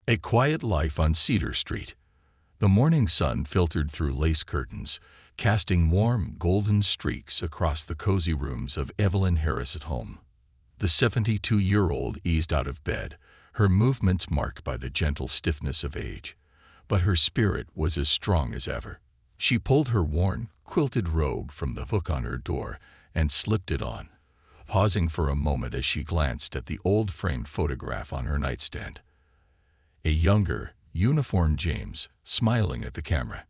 A quiet life on Cedar Street. The morning sun filtered through lace curtains, casting warm, golden streaks across the cozy rooms of Evelyn Harris at home. The 72-year-old eased out of bed, her movements marked by the gentle stiffness of age. But her spirit was as strong as ever. She pulled her worn, quilted robe from the hook on her door and slipped it on, pausing for a moment as she glanced at the old framed photograph on her nightstand. A younger, uniformed James, smiling at the camera.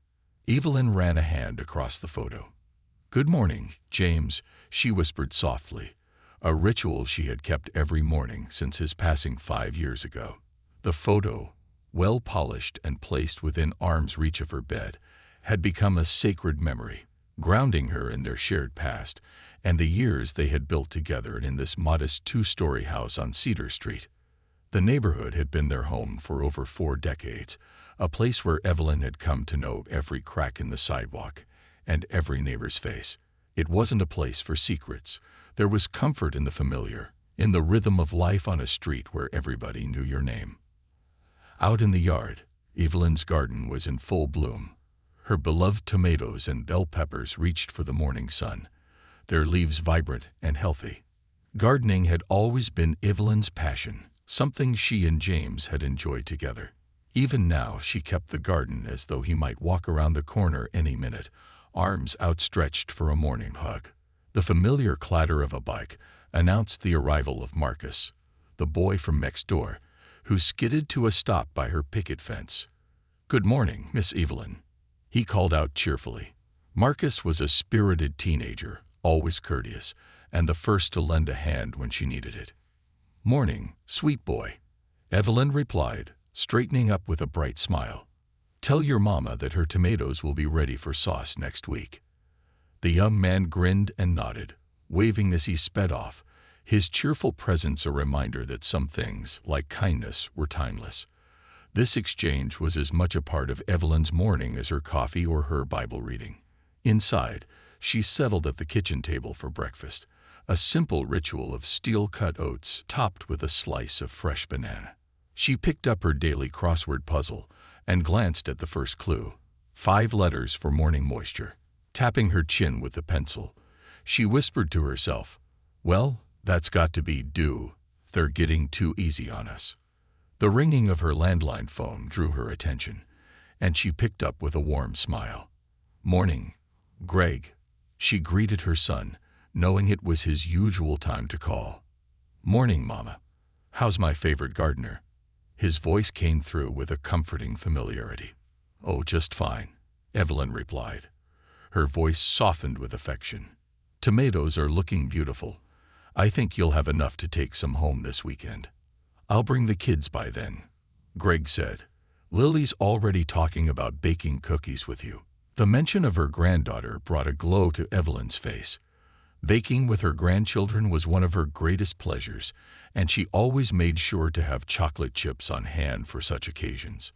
Evelyn ran a hand across the photo. "Good morning, James," she whispered softly, a ritual she had kept every morning since his passing 5 years ago. The photo, well polished and placed within arm's reach of her bed, had become a sacred memory, grounding her in their shared past and the years they had built together in this modest 2-story house on Cedar Street. The neighborhood had been their home for over 4 decades, a place where Evelyn had come to know every crack in the sidewalk and every neighbor's face. It wasn't a place for secrets. There was comfort in the familiar, in the rhythm of life on a street where everybody knew your name. Out in the yard, Evelyn's garden was in full bloom. Her beloved tomatoes and bell peppers reached for the morning sun, their leaves vibrant and healthy. Gardening had always been Evelyn's passion, something she and James had enjoyed together. Even now she kept the garden as though he might walk around the corner any minute, arms outstretched for a morning hug. The familiar clatter of a bike announced the arrival of Marcus, the boy from next door, who skidded to a stop by her picket fence. "Good morning, Miss Evelyn," he called out cheerfully. Marcus was a spirited teenager, always courteous, and the first to lend a hand when she needed it. "Morning, sweet boy," Evelyn replied, straightening up with a bright smile. "Tell your mama that her tomatoes will be ready for sauce next week." The young man grinned and nodded, waving as he sped off, his cheerful presence a reminder that some things, like kindness, were timeless. This exchange was as much a part of Evelyn's morning as her coffee or her Bible reading. Inside, she settled at the kitchen table for breakfast, a simple ritual of steel-cut oats topped with a slice of fresh banana. She picked up her daily crossword puzzle and glanced at the first clue, 5 letters for morning moisture. Tapping her chin with the pencil, she whispered to herself, "Well, that's got to be due. They're getting too easy on us." The ringing of her landline phone drew her attention, and she picked up with a warm smile. "Morning, Greg," she greeted her son, knowing it was his usual time to call. "Morning, Mama. How's my favorite gardener?" His voice came through with a comforting familiarity. "Oh, just fine," Evelyn replied. Her voice softened with affection. "Tomatoes are looking beautiful. I think you'll have enough to take some home this weekend." "I'll bring the kids by then," Greg said. "Lily's already talking about baking cookies with you." The mention of her granddaughter brought a glow to Evelyn's face. Baking with her grandchildren was one of her greatest pleasures, and she always made sure to have chocolate chips on hand for such occasions.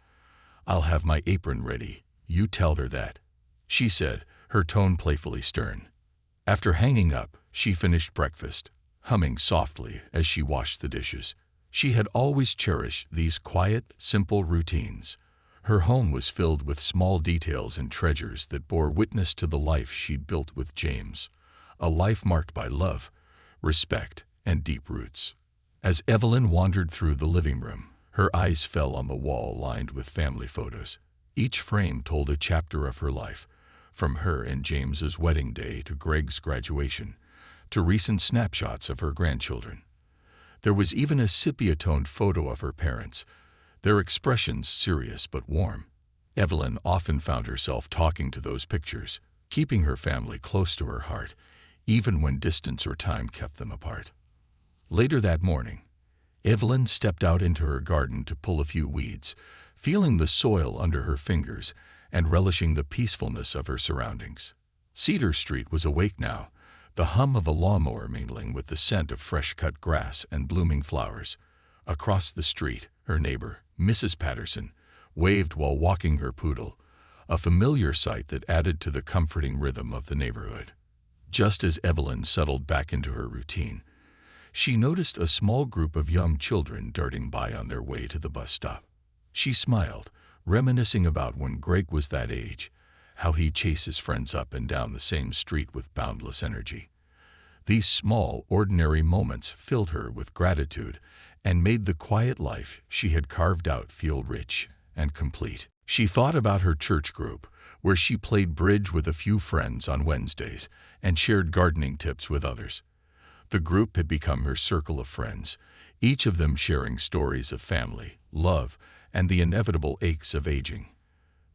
"I'll have my apron ready, you tell her that," she said, her tone playfully stern. After hanging up, she finished breakfast, humming softly as she washed the dishes. She had always cherished these quiet, simple routines. Her home was filled with small details and treasures that bore witness to the life she'd built with James, a life marked by love, respect, and deep roots. As Evelyn wandered through the living room, her eyes fell on the wall lined with family photos. Each frame told a chapter of her life, from her and James's wedding day to Greg's graduation, to recent snapshots of her grandchildren. There was even a sepia-toned photo of her parents, their expressions serious but warm. Evelyn often found herself talking to those pictures, keeping her family close to her heart, even when distance or time kept them apart. Later that morning, Evelyn stepped out into her garden to pull a few weeds, feeling the soil under her fingers and relishing the peacefulness of her surroundings. Cedar Street was awake now, the hum of a lawnmower mingling with the scent of fresh-cut grass and blooming flowers. Across the street, her neighbor, Mrs. Patterson, waved while walking her poodle, a familiar sight that added to the comforting rhythm of the neighborhood. Just as Evelyn settled back into her routine, she noticed a small group of young children darting by on their way to the bus stop. She smiled, reminiscing about when Greg was that age, how he'd chase his friends up and down the same street with boundless energy. These small, ordinary moments filled her with gratitude and made the quiet life she had carved out feel rich and complete. She thought about her church group, where she played bridge with a few friends on Wednesdays and shared gardening tips with others. The group had become her circle of friends, each of them sharing stories of family, love, and the inevitable aches of aging.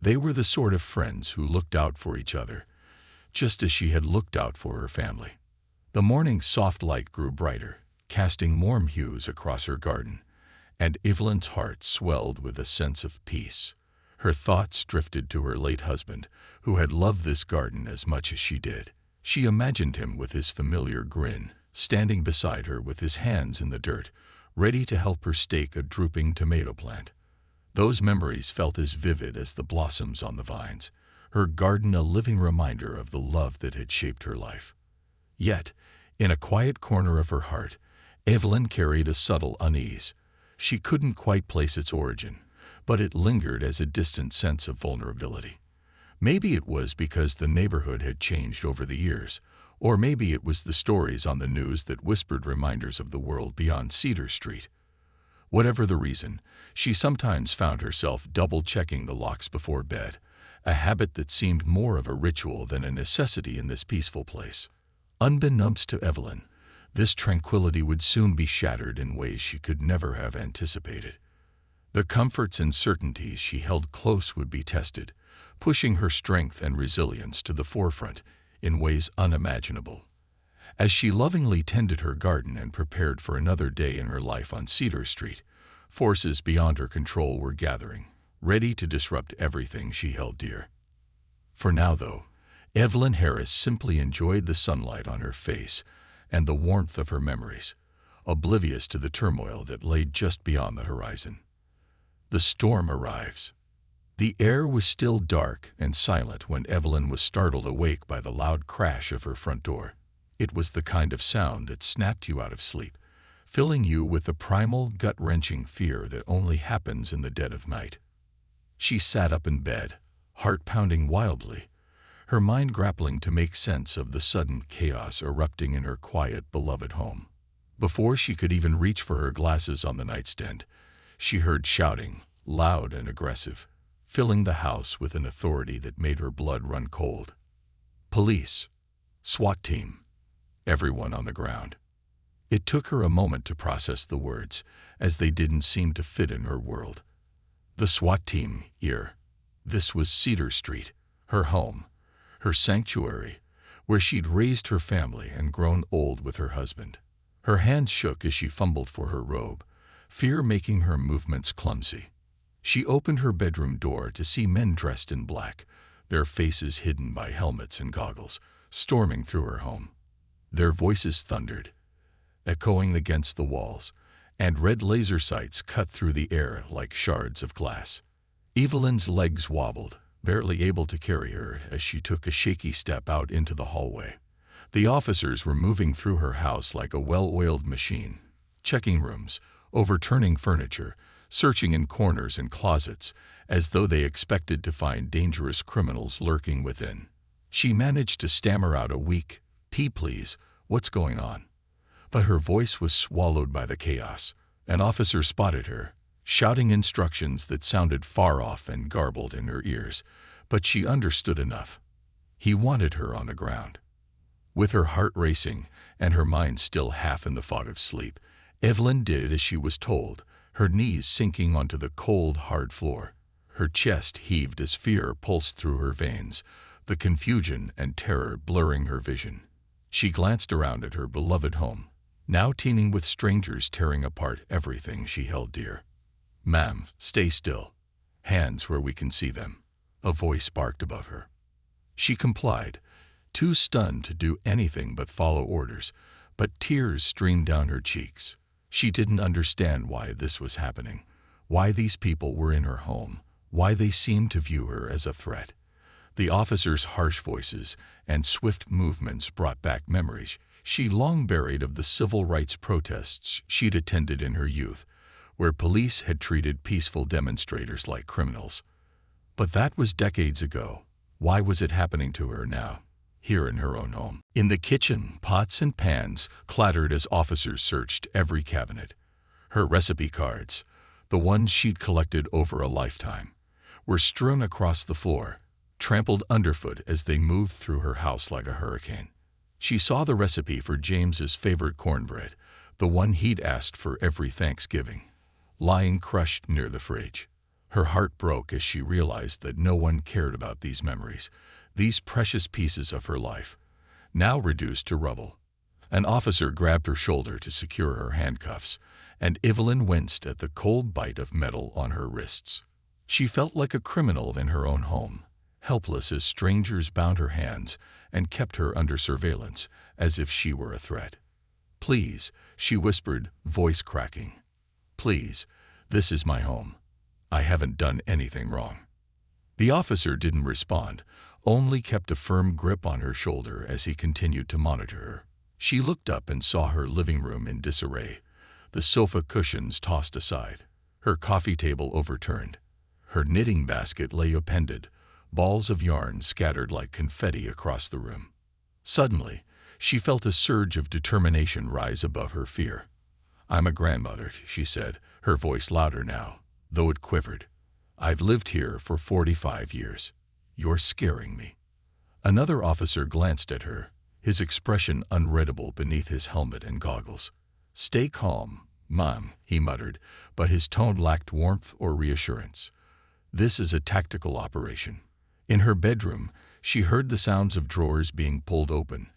They were the sort of friends who looked out for each other, just as she had looked out for her family. The morning's soft light grew brighter, casting warm hues across her garden, and Evelyn's heart swelled with a sense of peace. Her thoughts drifted to her late husband, who had loved this garden as much as she did. She imagined him with his familiar grin, standing beside her with his hands in the dirt, ready to help her stake a drooping tomato plant. Those memories felt as vivid as the blossoms on the vines, her garden a living reminder of the love that had shaped her life. Yet, in a quiet corner of her heart, Evelyn carried a subtle unease. She couldn't quite place its origin, but it lingered as a distant sense of vulnerability. Maybe it was because the neighborhood had changed over the years, or maybe it was the stories on the news that whispered reminders of the world beyond Cedar Street. Whatever the reason, she sometimes found herself double-checking the locks before bed, a habit that seemed more of a ritual than a necessity in this peaceful place. Unbeknownst to Evelyn, this tranquility would soon be shattered in ways she could never have anticipated. The comforts and certainties she held close would be tested, pushing her strength and resilience to the forefront in ways unimaginable. As she lovingly tended her garden and prepared for another day in her life on Cedar Street, forces beyond her control were gathering, ready to disrupt everything she held dear. For now, though, Evelyn Harris simply enjoyed the sunlight on her face and the warmth of her memories, oblivious to the turmoil that lay just beyond the horizon. The storm arrives. The air was still dark and silent when Evelyn was startled awake by the loud crash of her front door. It was the kind of sound that snapped you out of sleep, filling you with the primal, gut-wrenching fear that only happens in the dead of night. She sat up in bed, heart pounding wildly, her mind grappling to make sense of the sudden chaos erupting in her quiet, beloved home. Before she could even reach for her glasses on the nightstand, she heard shouting, loud and aggressive, filling the house with an authority that made her blood run cold. Police, SWAT team, everyone on the ground. It took her a moment to process the words, as they didn't seem to fit in her world. The SWAT team here. This was Cedar Street, her home, her sanctuary, where she'd raised her family and grown old with her husband. Her hands shook as she fumbled for her robe, fear making her movements clumsy. She opened her bedroom door to see men dressed in black, their faces hidden by helmets and goggles, storming through her home. Their voices thundered, echoing against the walls, and red laser sights cut through the air like shards of glass. Evelyn's legs wobbled, barely able to carry her as she took a shaky step out into the hallway. The officers were moving through her house like a well-oiled machine, checking rooms, overturning furniture, searching in corners and closets, as though they expected to find dangerous criminals lurking within. She managed to stammer out a weak, "Please, what's going on?" But her voice was swallowed by the chaos. An officer spotted her, shouting instructions that sounded far off and garbled in her ears, but she understood enough. He wanted her on the ground. With her heart racing and her mind still half in the fog of sleep, Evelyn did as she was told, her knees sinking onto the cold, hard floor. Her chest heaved as fear pulsed through her veins, the confusion and terror blurring her vision. She glanced around at her beloved home, now teeming with strangers tearing apart everything she held dear. "Ma'am, stay still. Hands where we can see them," a voice barked above her. She complied, too stunned to do anything but follow orders, but tears streamed down her cheeks. She didn't understand why this was happening, why these people were in her home, why they seemed to view her as a threat. The officers' harsh voices and swift movements brought back memories she long buried of the civil rights protests she'd attended in her youth, where police had treated peaceful demonstrators like criminals. But that was decades ago. Why was it happening to her now, here in her own home? In the kitchen, pots and pans clattered as officers searched every cabinet. Her recipe cards, the ones she'd collected over a lifetime, were strewn across the floor, trampled underfoot as they moved through her house like a hurricane. She saw the recipe for James's favorite cornbread, the one he'd asked for every Thanksgiving, lying crushed near the fridge. Her heart broke as she realized that no one cared about these memories, these precious pieces of her life, now reduced to rubble. An officer grabbed her shoulder to secure her handcuffs, and Evelyn winced at the cold bite of metal on her wrists. She felt like a criminal in her own home, helpless as strangers bound her hands and kept her under surveillance, as if she were a threat. "Please," she whispered, voice cracking. "Please, this is my home. I haven't done anything wrong." The officer didn't respond, only kept a firm grip on her shoulder as he continued to monitor her. She looked up and saw her living room in disarray, the sofa cushions tossed aside, her coffee table overturned. Her knitting basket lay appended, balls of yarn scattered like confetti across the room. Suddenly, she felt a surge of determination rise above her fear. "I'm a grandmother," she said, her voice louder now, though it quivered. "I've lived here for 45 years. You're scaring me." Another officer glanced at her, his expression unreadable beneath his helmet and goggles. "Stay calm, Mom," he muttered, but his tone lacked warmth or reassurance. "This is a tactical operation." In her bedroom, she heard the sounds of drawers being pulled open,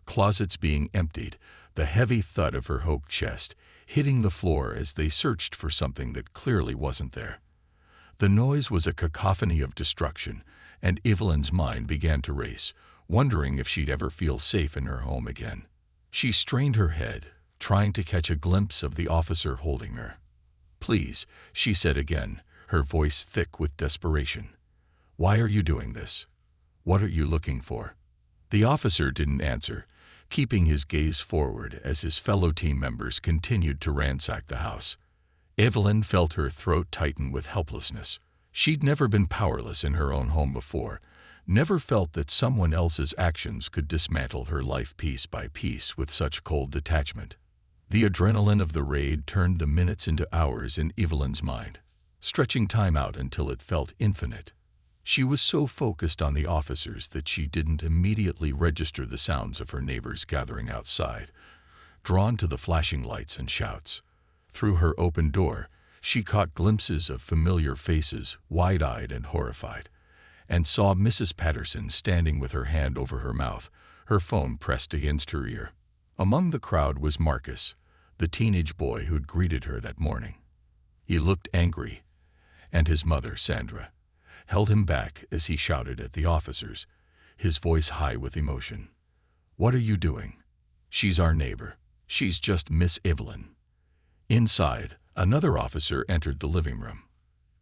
closets being emptied, the heavy thud of her oak chest hitting the floor as they searched for something that clearly wasn't there. The noise was a cacophony of destruction, and Evelyn's mind began to race, wondering if she'd ever feel safe in her home again. She strained her head, trying to catch a glimpse of the officer holding her. "Please," she said again, her voice thick with desperation. "Why are you doing this? What are you looking for?" The officer didn't answer, keeping his gaze forward as his fellow team members continued to ransack the house. Evelyn felt her throat tighten with helplessness. She'd never been powerless in her own home before, never felt that someone else's actions could dismantle her life piece by piece with such cold detachment. The adrenaline of the raid turned the minutes into hours in Evelyn's mind, stretching time out until it felt infinite. She was so focused on the officers that she didn't immediately register the sounds of her neighbors gathering outside, drawn to the flashing lights and shouts. Through her open door, she caught glimpses of familiar faces, wide-eyed and horrified, and saw Mrs. Patterson standing with her hand over her mouth, her phone pressed against her ear. Among the crowd was Marcus, the teenage boy who'd greeted her that morning. He looked angry, and his mother, Sandra, held him back as he shouted at the officers, his voice high with emotion. "What are you doing? She's our neighbor. She's just Miss Evelyn." Inside, another officer entered the living room.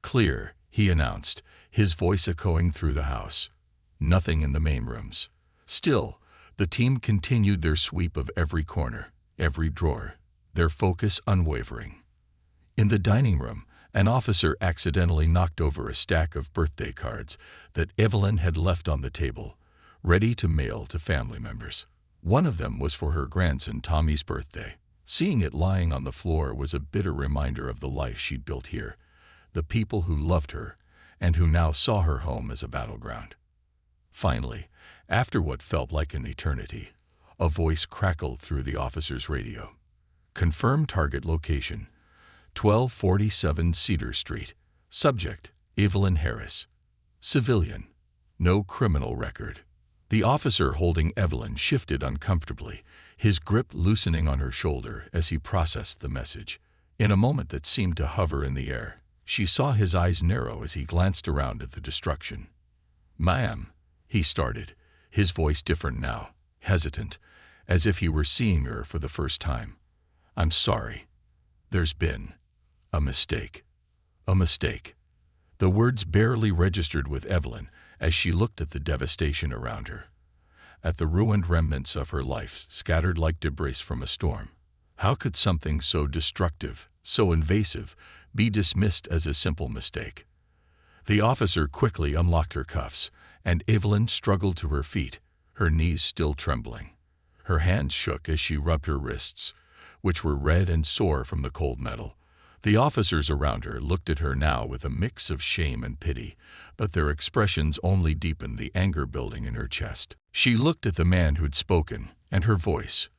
"Clear," he announced, his voice echoing through the house. Nothing in the main rooms. Still, the team continued their sweep of every corner, every drawer, their focus unwavering. In the dining room, an officer accidentally knocked over a stack of birthday cards that Evelyn had left on the table, ready to mail to family members. One of them was for her grandson Tommy's birthday. Seeing it lying on the floor was a bitter reminder of the life she'd built here, the people who loved her, and who now saw her home as a battleground. Finally, after what felt like an eternity, a voice crackled through the officer's radio. "Confirm target location. 1247 Cedar Street. Subject, Evelyn Harris. Civilian. No criminal record." The officer holding Evelyn shifted uncomfortably, his grip loosening on her shoulder as he processed the message. In a moment that seemed to hover in the air, she saw his eyes narrow as he glanced around at the destruction. "Ma'am," he started, his voice different now, hesitant, as if he were seeing her for the first time. "I'm sorry. There's been a mistake." A mistake. The words barely registered with Evelyn as she looked at the devastation around her, at the ruined remnants of her life scattered like debris from a storm. How could something so destructive, so invasive, be dismissed as a simple mistake? The officer quickly unlocked her cuffs, and Evelyn struggled to her feet, her knees still trembling. Her hands shook as she rubbed her wrists, which were red and sore from the cold metal. The officers around her looked at her now with a mix of shame and pity, but their expressions only deepened the anger building in her chest. She looked at the man who'd spoken, and her voice,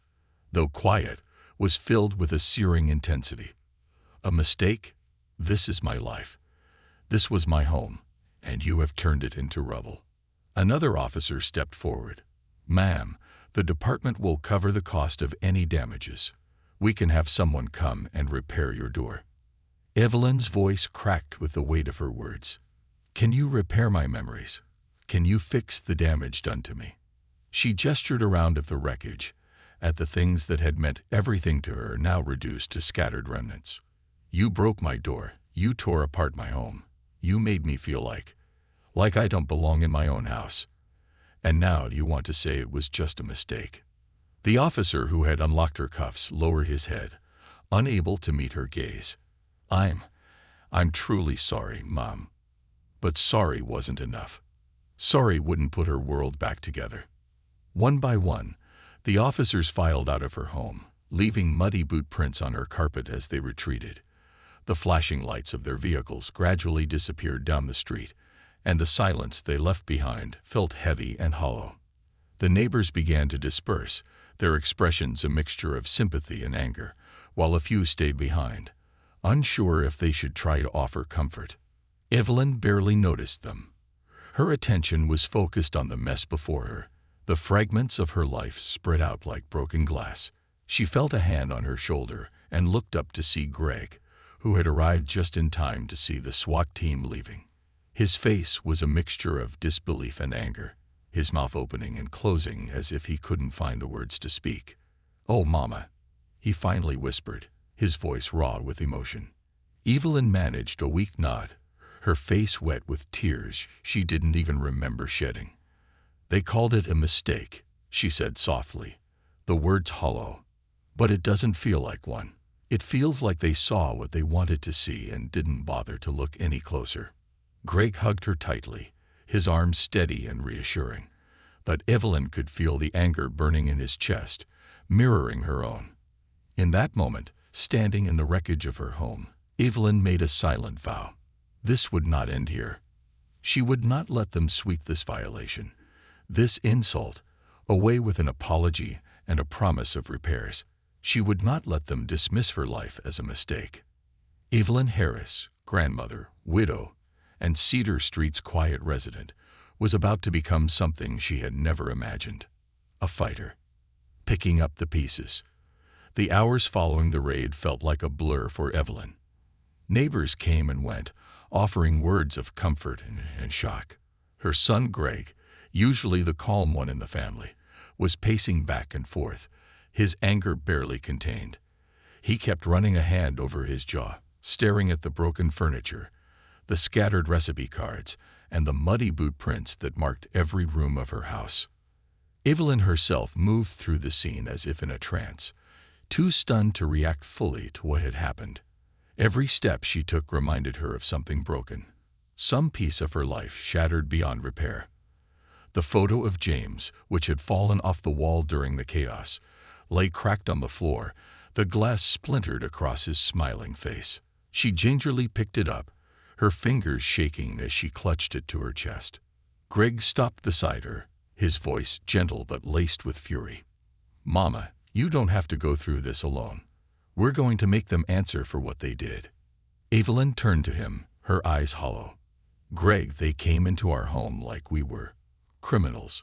though quiet, was filled with a searing intensity. A mistake? This is my life. This was my home, and you have turned it into rubble. Another officer stepped forward. Ma'am, the department will cover the cost of any damages. We can have someone come and repair your door. Evelyn's voice cracked with the weight of her words. Can you repair my memories? Can you fix the damage done to me? She gestured around at the wreckage, at the things that had meant everything to her now reduced to scattered remnants. You broke my door. You tore apart my home. You made me feel like I don't belong in my own house. And now you want to say it was just a mistake. The officer who had unlocked her cuffs lowered his head, unable to meet her gaze. I'm truly sorry, Mom. But sorry wasn't enough. Sorry wouldn't put her world back together. One by one, the officers filed out of her home, leaving muddy boot prints on her carpet as they retreated. The flashing lights of their vehicles gradually disappeared down the street, and the silence they left behind felt heavy and hollow. The neighbors began to disperse, their expressions a mixture of sympathy and anger, while a few stayed behind, unsure if they should try to offer comfort. Evelyn barely noticed them. Her attention was focused on the mess before her, the fragments of her life spread out like broken glass. She felt a hand on her shoulder and looked up to see Greg, who had arrived just in time to see the SWAT team leaving. His face was a mixture of disbelief and anger, his mouth opening and closing as if he couldn't find the words to speak. "Oh, Mama," he finally whispered, his voice raw with emotion. Evelyn managed a weak nod, her face wet with tears she didn't even remember shedding. "They called it a mistake," she said softly, the words hollow. "But it doesn't feel like one. It feels like they saw what they wanted to see and didn't bother to look any closer." Greg hugged her tightly, his arms steady and reassuring, but Evelyn could feel the anger burning in his chest, mirroring her own. In that moment, standing in the wreckage of her home, Evelyn made a silent vow. This would not end here. She would not let them sweep this violation, this insult, away with an apology and a promise of repairs. She would not let them dismiss her life as a mistake. Evelyn Harris, grandmother, widow, and Cedar Street's quiet resident, was about to become something she had never imagined. A fighter. Picking up the pieces. The hours following the raid felt like a blur for Evelyn. Neighbors came and went, offering words of comfort and shock. Her son Greg, usually the calm one in the family, was pacing back and forth, his anger barely contained. He kept running a hand over his jaw, staring at the broken furniture, the scattered recipe cards, and the muddy boot prints that marked every room of her house. Evelyn herself moved through the scene as if in a trance, too stunned to react fully to what had happened. Every step she took reminded her of something broken, some piece of her life shattered beyond repair. The photo of James, which had fallen off the wall during the chaos, lay cracked on the floor, the glass splintered across his smiling face. She gingerly picked it up, her fingers shaking as she clutched it to her chest. Greg stopped beside her, his voice gentle but laced with fury. "Mama, you don't have to go through this alone. We're going to make them answer for what they did." Evelyn turned to him, her eyes hollow. "Greg, they came into our home like we were criminals.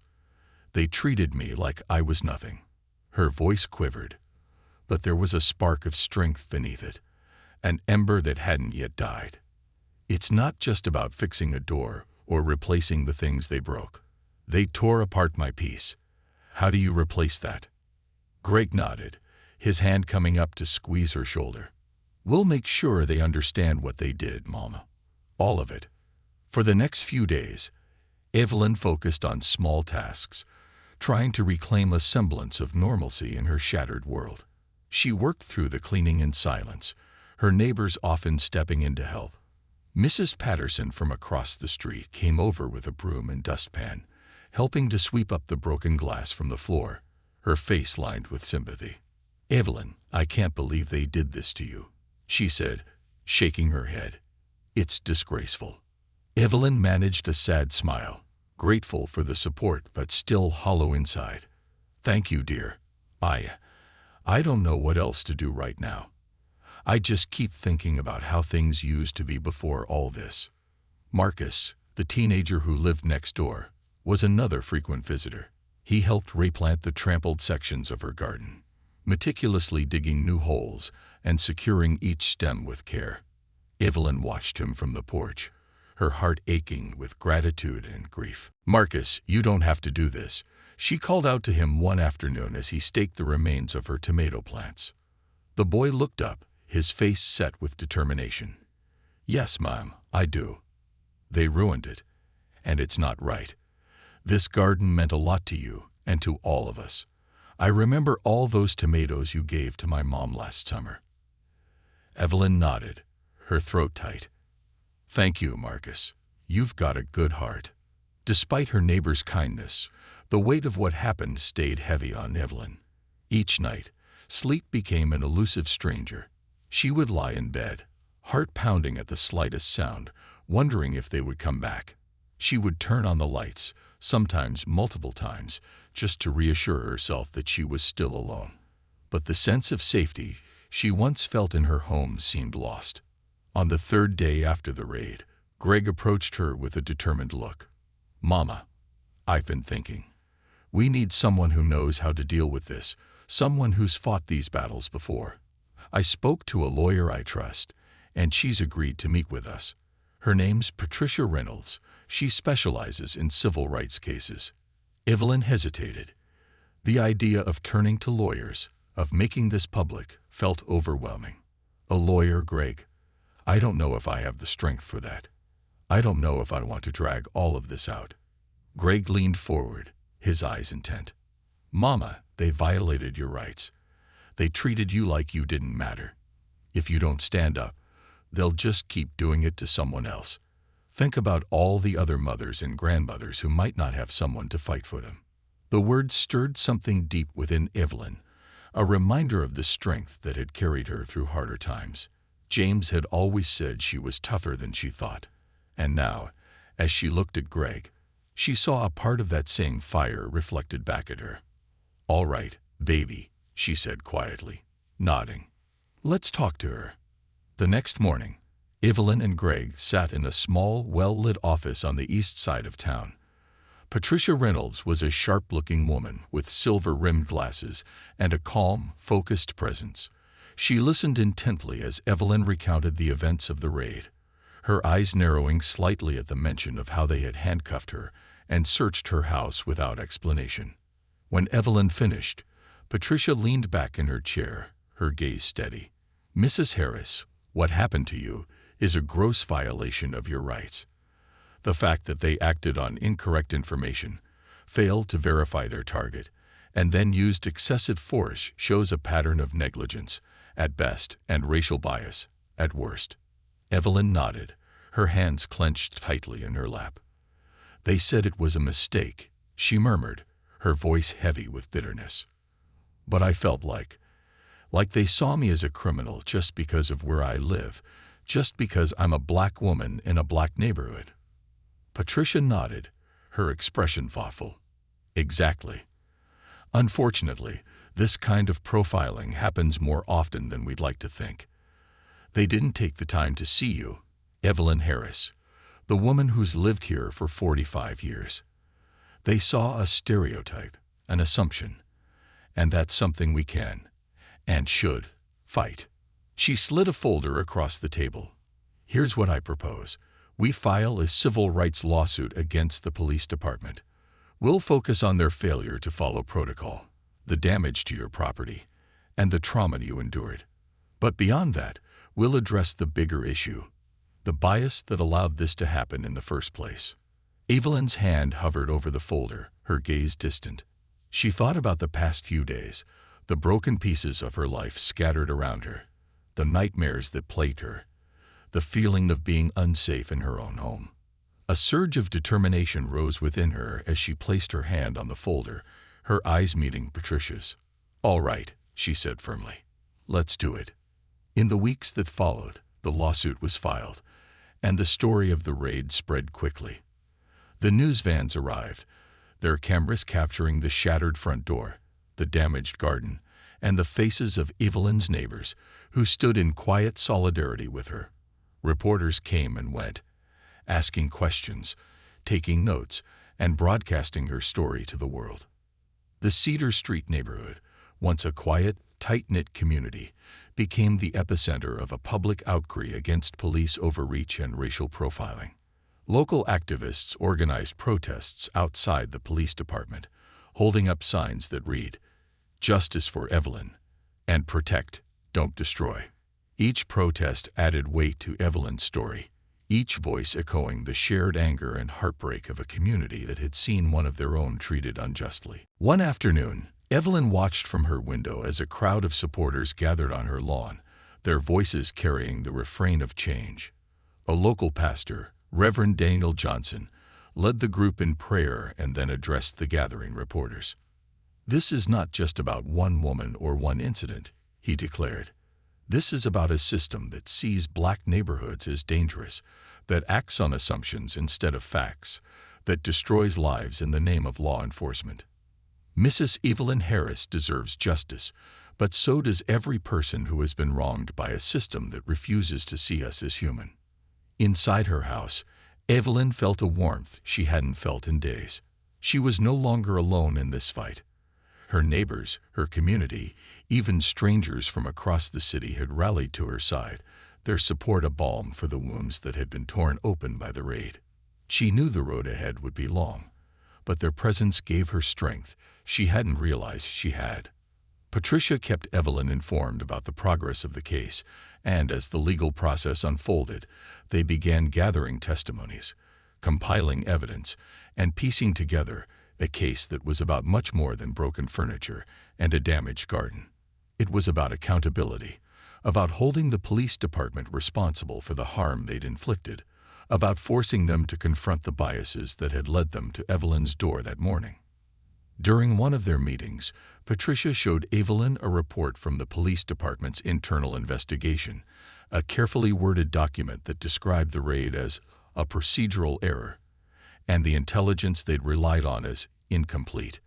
They treated me like I was nothing." Her voice quivered, but there was a spark of strength beneath it, an ember that hadn't yet died. "It's not just about fixing a door or replacing the things they broke. They tore apart my peace. How do you replace that?" Greg nodded, his hand coming up to squeeze her shoulder. "We'll make sure they understand what they did, Mama. All of it." For the next few days, Evelyn focused on small tasks, trying to reclaim a semblance of normalcy in her shattered world. She worked through the cleaning in silence, her neighbors often stepping in to help. Mrs. Patterson from across the street came over with a broom and dustpan, helping to sweep up the broken glass from the floor, her face lined with sympathy. "Evelyn, I can't believe they did this to you," she said, shaking her head. "It's disgraceful." Evelyn managed a sad smile, grateful for the support but still hollow inside. "Thank you, dear. I don't know what else to do right now. I just keep thinking about how things used to be before all this." Marcus, the teenager who lived next door, was another frequent visitor. He helped replant the trampled sections of her garden, meticulously digging new holes and securing each stem with care. Evelyn watched him from the porch, her heart aching with gratitude and grief. "Marcus, you don't have to do this," she called out to him one afternoon as he staked the remains of her tomato plants. The boy looked up, his face set with determination. "Yes, Mom, I do. They ruined it, and it's not right. This garden meant a lot to you and to all of us. I remember all those tomatoes you gave to my mom last summer." Evelyn nodded, her throat tight. "Thank you, Marcus. You've got a good heart." Despite her neighbor's kindness, the weight of what happened stayed heavy on Evelyn. Each night, sleep became an elusive stranger. She would lie in bed, heart pounding at the slightest sound, wondering if they would come back. She would turn on the lights, sometimes multiple times, just to reassure herself that she was still alone. But the sense of safety she once felt in her home seemed lost. On the third day after the raid, Greg approached her with a determined look. "Mama, I've been thinking. We need someone who knows how to deal with this, someone who's fought these battles before. I spoke to a lawyer I trust, and she's agreed to meet with us. Her name's Patricia Reynolds. She specializes in civil rights cases." Evelyn hesitated. The idea of turning to lawyers, of making this public, felt overwhelming. "A lawyer, Greg? I don't know if I have the strength for that. I don't know if I want to drag all of this out." Greg leaned forward, his eyes intent. "Mama, they violated your rights. They treated you like you didn't matter. If you don't stand up, they'll just keep doing it to someone else. Think about all the other mothers and grandmothers who might not have someone to fight for them." The words stirred something deep within Evelyn, a reminder of the strength that had carried her through harder times. James had always said she was tougher than she thought. And now, as she looked at Greg, she saw a part of that same fire reflected back at her. "All right, baby," she said quietly, nodding. "Let's talk to her." The next morning, Evelyn and Greg sat in a small, well-lit office on the east side of town. Patricia Reynolds was a sharp-looking woman with silver-rimmed glasses and a calm, focused presence. She listened intently as Evelyn recounted the events of the raid, her eyes narrowing slightly at the mention of how they had handcuffed her and searched her house without explanation. When Evelyn finished, Patricia leaned back in her chair, her gaze steady. "Mrs. Harris, what happened to you is a gross violation of your rights. The fact that they acted on incorrect information, failed to verify their target, and then used excessive force shows a pattern of negligence, at best, and racial bias, at worst." Evelyn nodded, her hands clenched tightly in her lap. "They said it was a mistake," she murmured, her voice heavy with bitterness. "But I felt like they saw me as a criminal just because of where I live, just because I'm a black woman in a black neighborhood." Patricia nodded, her expression thoughtful. "Exactly. Unfortunately, this kind of profiling happens more often than we'd like to think. They didn't take the time to see you, Evelyn Harris, the woman who's lived here for 45 years. They saw a stereotype, an assumption, and that's something we can, and should, fight." She slid a folder across the table. "Here's what I propose. We file a civil rights lawsuit against the police department. We'll focus on their failure to follow protocol, the damage to your property, and the trauma you endured. But beyond that, we'll address the bigger issue, the bias that allowed this to happen in the first place." Evelyn's hand hovered over the folder, her gaze distant. She thought about the past few days, the broken pieces of her life scattered around her, the nightmares that plagued her, the feeling of being unsafe in her own home. A surge of determination rose within her as she placed her hand on the folder, her eyes meeting Patricia's. "All right," she said firmly. "Let's do it." In the weeks that followed, the lawsuit was filed, and the story of the raid spread quickly. The news vans arrived, their cameras capturing the shattered front door, the damaged garden, and the faces of Evelyn's neighbors, who stood in quiet solidarity with her. Reporters came and went, asking questions, taking notes, and broadcasting her story to the world. The Cedar Street neighborhood, once a quiet, tight-knit community, became the epicenter of a public outcry against police overreach and racial profiling. Local activists organized protests outside the police department, holding up signs that read, "Justice for Evelyn," and "Protect, don't destroy." Each protest added weight to Evelyn's story, each voice echoing the shared anger and heartbreak of a community that had seen one of their own treated unjustly. One afternoon, Evelyn watched from her window as a crowd of supporters gathered on her lawn, their voices carrying the refrain of change. A local pastor, Reverend Daniel Johnson, led the group in prayer and then addressed the gathering reporters. "This is not just about one woman or one incident," he declared. "This is about a system that sees black neighborhoods as dangerous, that acts on assumptions instead of facts, that destroys lives in the name of law enforcement. Mrs. Evelyn Harris deserves justice, but so does every person who has been wronged by a system that refuses to see us as human." Inside her house, Evelyn felt a warmth she hadn't felt in days. She was no longer alone in this fight. Her neighbors, her community, even strangers from across the city had rallied to her side, their support a balm for the wounds that had been torn open by the raid. She knew the road ahead would be long, but their presence gave her strength she hadn't realized she had. Patricia kept Evelyn informed about the progress of the case, and as the legal process unfolded, they began gathering testimonies, compiling evidence, and piecing together a case that was about much more than broken furniture and a damaged garden. It was about accountability, about holding the police department responsible for the harm they'd inflicted, about forcing them to confront the biases that had led them to Evelyn's door that morning. During one of their meetings, Patricia showed Evelyn a report from the police department's internal investigation, a carefully worded document that described the raid as a procedural error, and the intelligence they'd relied on as incomplete.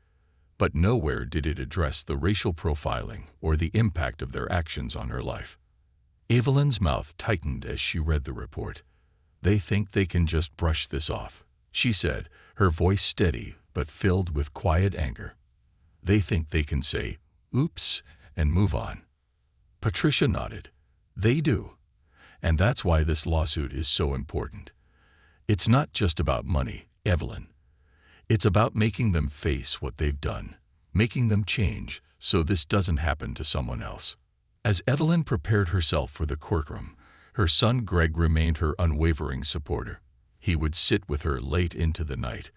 But nowhere did it address the racial profiling or the impact of their actions on her life. Evelyn's mouth tightened as she read the report. "They think they can just brush this off," she said, her voice steady but filled with quiet anger. "They think they can say, 'oops,' and move on." Patricia nodded. "They do. And that's why this lawsuit is so important. It's not just about money, Evelyn. It's about making them face what they've done, making them change so this doesn't happen to someone else." As Evelyn prepared herself for the courtroom, her son Greg remained her unwavering supporter. He would sit with her late into the night,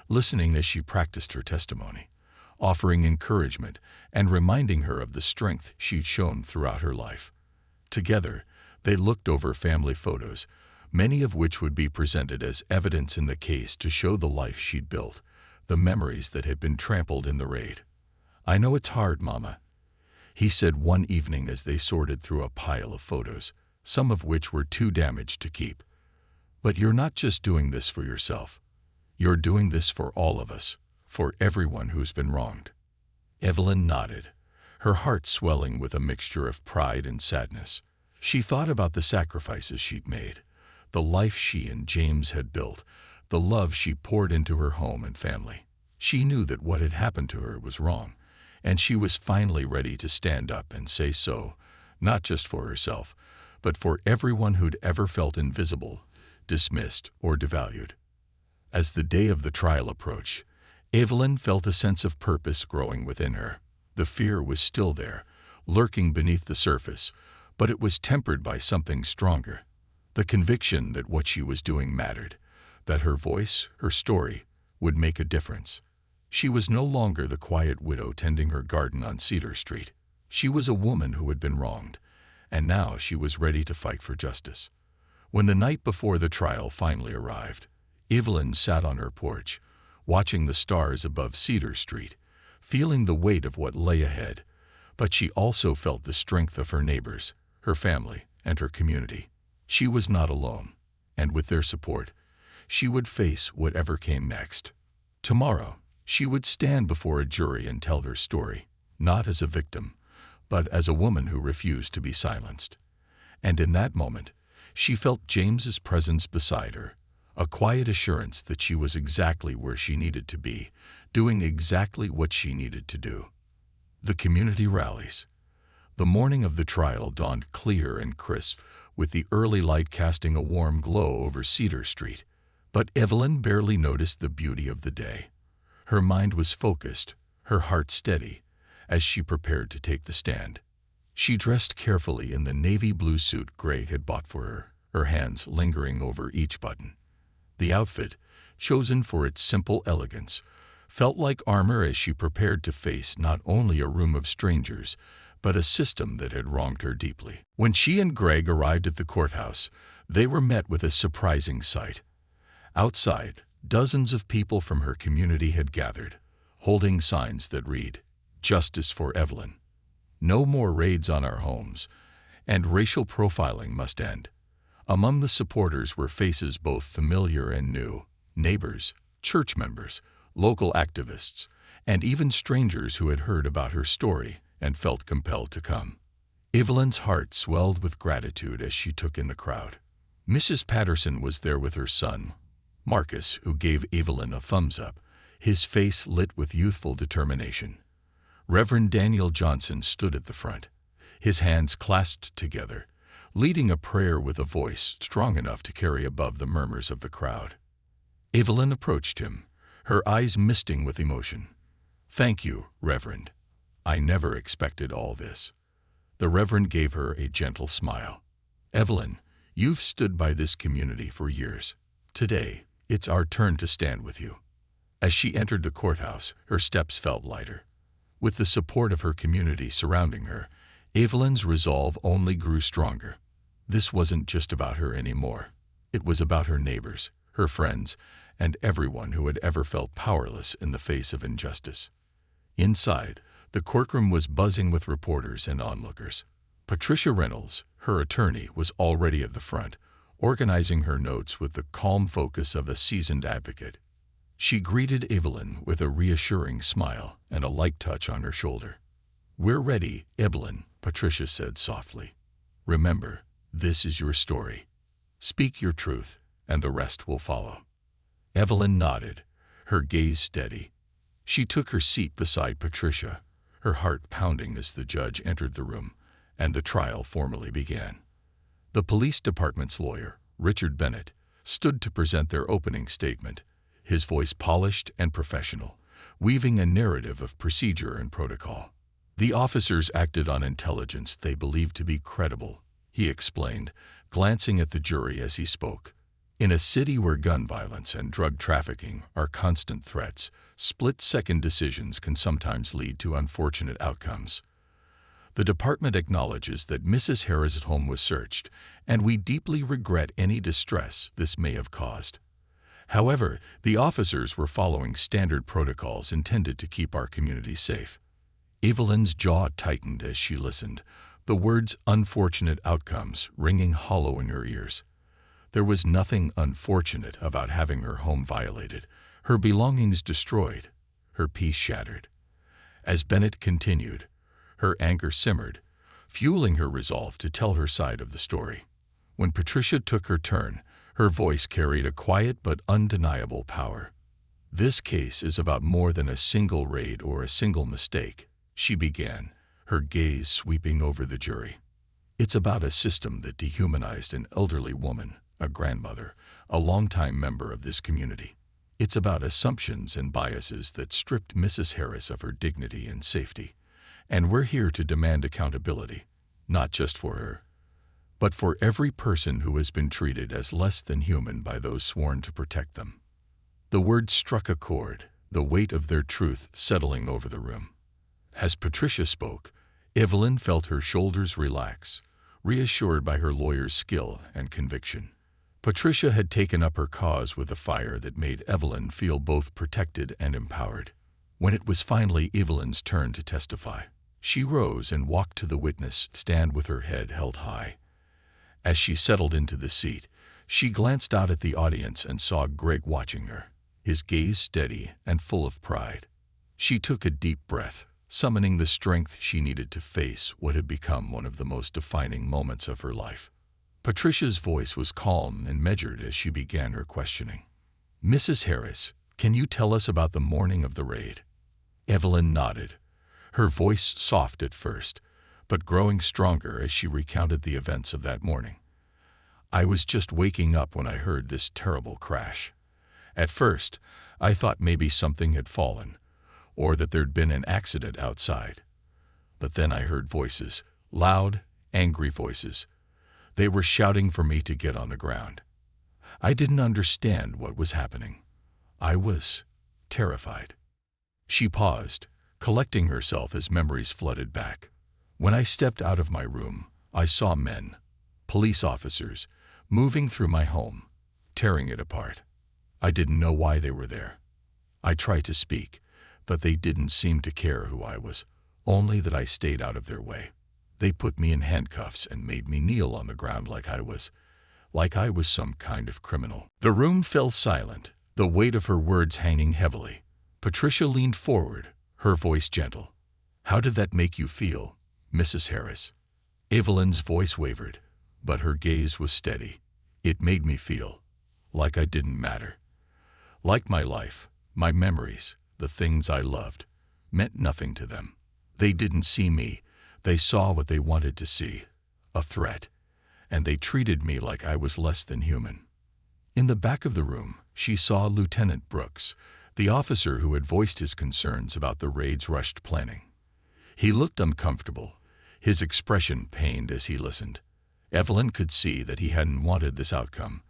listening as she practiced her testimony, offering encouragement and reminding her of the strength she'd shown throughout her life. Together, they looked over family photos, many of which would be presented as evidence in the case to show the life she'd built, the memories that had been trampled in the raid. "I know it's hard, Mama," he said one evening as they sorted through a pile of photos, some of which were too damaged to keep. "But you're not just doing this for yourself. You're doing this for all of us, for everyone who's been wronged." Evelyn nodded, her heart swelling with a mixture of pride and sadness. She thought about the sacrifices she'd made, the life she and James had built, the love she poured into her home and family. She knew that what had happened to her was wrong, and she was finally ready to stand up and say so, not just for herself, but for everyone who'd ever felt invisible, dismissed, or devalued. As the day of the trial approached, Evelyn felt a sense of purpose growing within her. The fear was still there, lurking beneath the surface, but it was tempered by something stronger, the conviction that what she was doing mattered, that her voice, her story, would make a difference. She was no longer the quiet widow tending her garden on Cedar Street. She was a woman who had been wronged, and now she was ready to fight for justice. When the night before the trial finally arrived, Evelyn sat on her porch, watching the stars above Cedar Street, feeling the weight of what lay ahead, but she also felt the strength of her neighbors, her family, and her community. She was not alone, and with their support, she would face whatever came next. Tomorrow, she would stand before a jury and tell her story, not as a victim, but as a woman who refused to be silenced. And in that moment, she felt James's presence beside her, a quiet assurance that she was exactly where she needed to be, doing exactly what she needed to do. The community rallies. The morning of the trial dawned clear and crisp, with the early light casting a warm glow over Cedar Street. But Evelyn barely noticed the beauty of the day. Her mind was focused, her heart steady, as she prepared to take the stand. She dressed carefully in the navy blue suit Greg had bought for her hands lingering over each button. The outfit, chosen for its simple elegance, felt like armor as she prepared to face not only a room of strangers, but a system that had wronged her deeply. When she and Greg arrived at the courthouse, they were met with a surprising sight. Outside, dozens of people from her community had gathered, holding signs that read, "Justice for Evelyn. No more raids on our homes, and racial profiling must end." Among the supporters were faces both familiar and new, neighbors, church members, local activists, and even strangers who had heard about her story and felt compelled to come. Evelyn's heart swelled with gratitude as she took in the crowd. Mrs. Patterson was there with her son, Marcus, who gave Evelyn a thumbs up, his face lit with youthful determination. Reverend Daniel Johnson stood at the front, his hands clasped together, leading a prayer with a voice strong enough to carry above the murmurs of the crowd. Evelyn approached him, her eyes misting with emotion. "Thank you, Reverend. I never expected all this." The Reverend gave her a gentle smile. "Evelyn, you've stood by this community for years. Today, it's our turn to stand with you." As she entered the courthouse, her steps felt lighter. With the support of her community surrounding her, Evelyn's resolve only grew stronger. This wasn't just about her anymore. It was about her neighbors, her friends, and everyone who had ever felt powerless in the face of injustice. Inside, the courtroom was buzzing with reporters and onlookers. Patricia Reynolds, her attorney, was already at the front, organizing her notes with the calm focus of a seasoned advocate. She greeted Evelyn with a reassuring smile and a light touch on her shoulder. "We're ready, Evelyn," Patricia said softly. "Remember, this is your story. Speak your truth, and the rest will follow." Evelyn nodded, her gaze steady. She took her seat beside Patricia, her heart pounding as the judge entered the room, and the trial formally began. The police department's lawyer, Richard Bennett, stood to present their opening statement, his voice polished and professional, weaving a narrative of procedure and protocol. "The officers acted on intelligence they believed to be credible," he explained, glancing at the jury as he spoke. "In a city where gun violence and drug trafficking are constant threats, split-second decisions can sometimes lead to unfortunate outcomes. The department acknowledges that Mrs. Harris' home was searched, and we deeply regret any distress this may have caused. However, the officers were following standard protocols intended to keep our community safe." Evelyn's jaw tightened as she listened, the words "unfortunate outcomes" ringing hollow in her ears. There was nothing unfortunate about having her home violated, her belongings destroyed, her peace shattered. As Bennett continued, her anger simmered, fueling her resolve to tell her side of the story. When Patricia took her turn, her voice carried a quiet but undeniable power. "This case is about more than a single raid or a single mistake," she began, her gaze sweeping over the jury. "It's about a system that dehumanized an elderly woman, a grandmother, a longtime member of this community. It's about assumptions and biases that stripped Mrs. Harris of her dignity and safety. And we're here to demand accountability, not just for her, but for every person who has been treated as less than human by those sworn to protect them." The word struck a chord, the weight of their truth settling over the room. As Patricia spoke, Evelyn felt her shoulders relax, reassured by her lawyer's skill and conviction. Patricia had taken up her cause with a fire that made Evelyn feel both protected and empowered. When it was finally Evelyn's turn to testify, she rose and walked to the witness stand with her head held high. As she settled into the seat, she glanced out at the audience and saw Greg watching her, his gaze steady and full of pride. She took a deep breath, summoning the strength she needed to face what had become one of the most defining moments of her life. Patricia's voice was calm and measured as she began her questioning. "Mrs. Harris, can you tell us about the morning of the raid?" Evelyn nodded, her voice soft at first, but growing stronger as she recounted the events of that morning. "I was just waking up when I heard this terrible crash. At first, I thought maybe something had fallen, or that there'd been an accident outside. But then I heard voices, loud, angry voices. They were shouting for me to get on the ground. I didn't understand what was happening. I was terrified." She paused, collecting herself as memories flooded back. "When I stepped out of my room, I saw men, police officers, moving through my home, tearing it apart. I didn't know why they were there. I tried to speak, but they didn't seem to care who I was, only that I stayed out of their way. They put me in handcuffs and made me kneel on the ground like I was some kind of criminal." The room fell silent, the weight of her words hanging heavily. Patricia leaned forward, her voice gentle. "How did that make you feel, Mrs. Harris?" Evelyn's voice wavered, but her gaze was steady. "It made me feel like I didn't matter. Like my life, my memories, the things I loved, meant nothing to them. They didn't see me. They saw what they wanted to see, a threat, and they treated me like I was less than human." In the back of the room, she saw Lieutenant Brooks, the officer who had voiced his concerns about the raid's rushed planning. He looked uncomfortable, his expression pained as he listened. Evelyn could see that he hadn't wanted this outcome,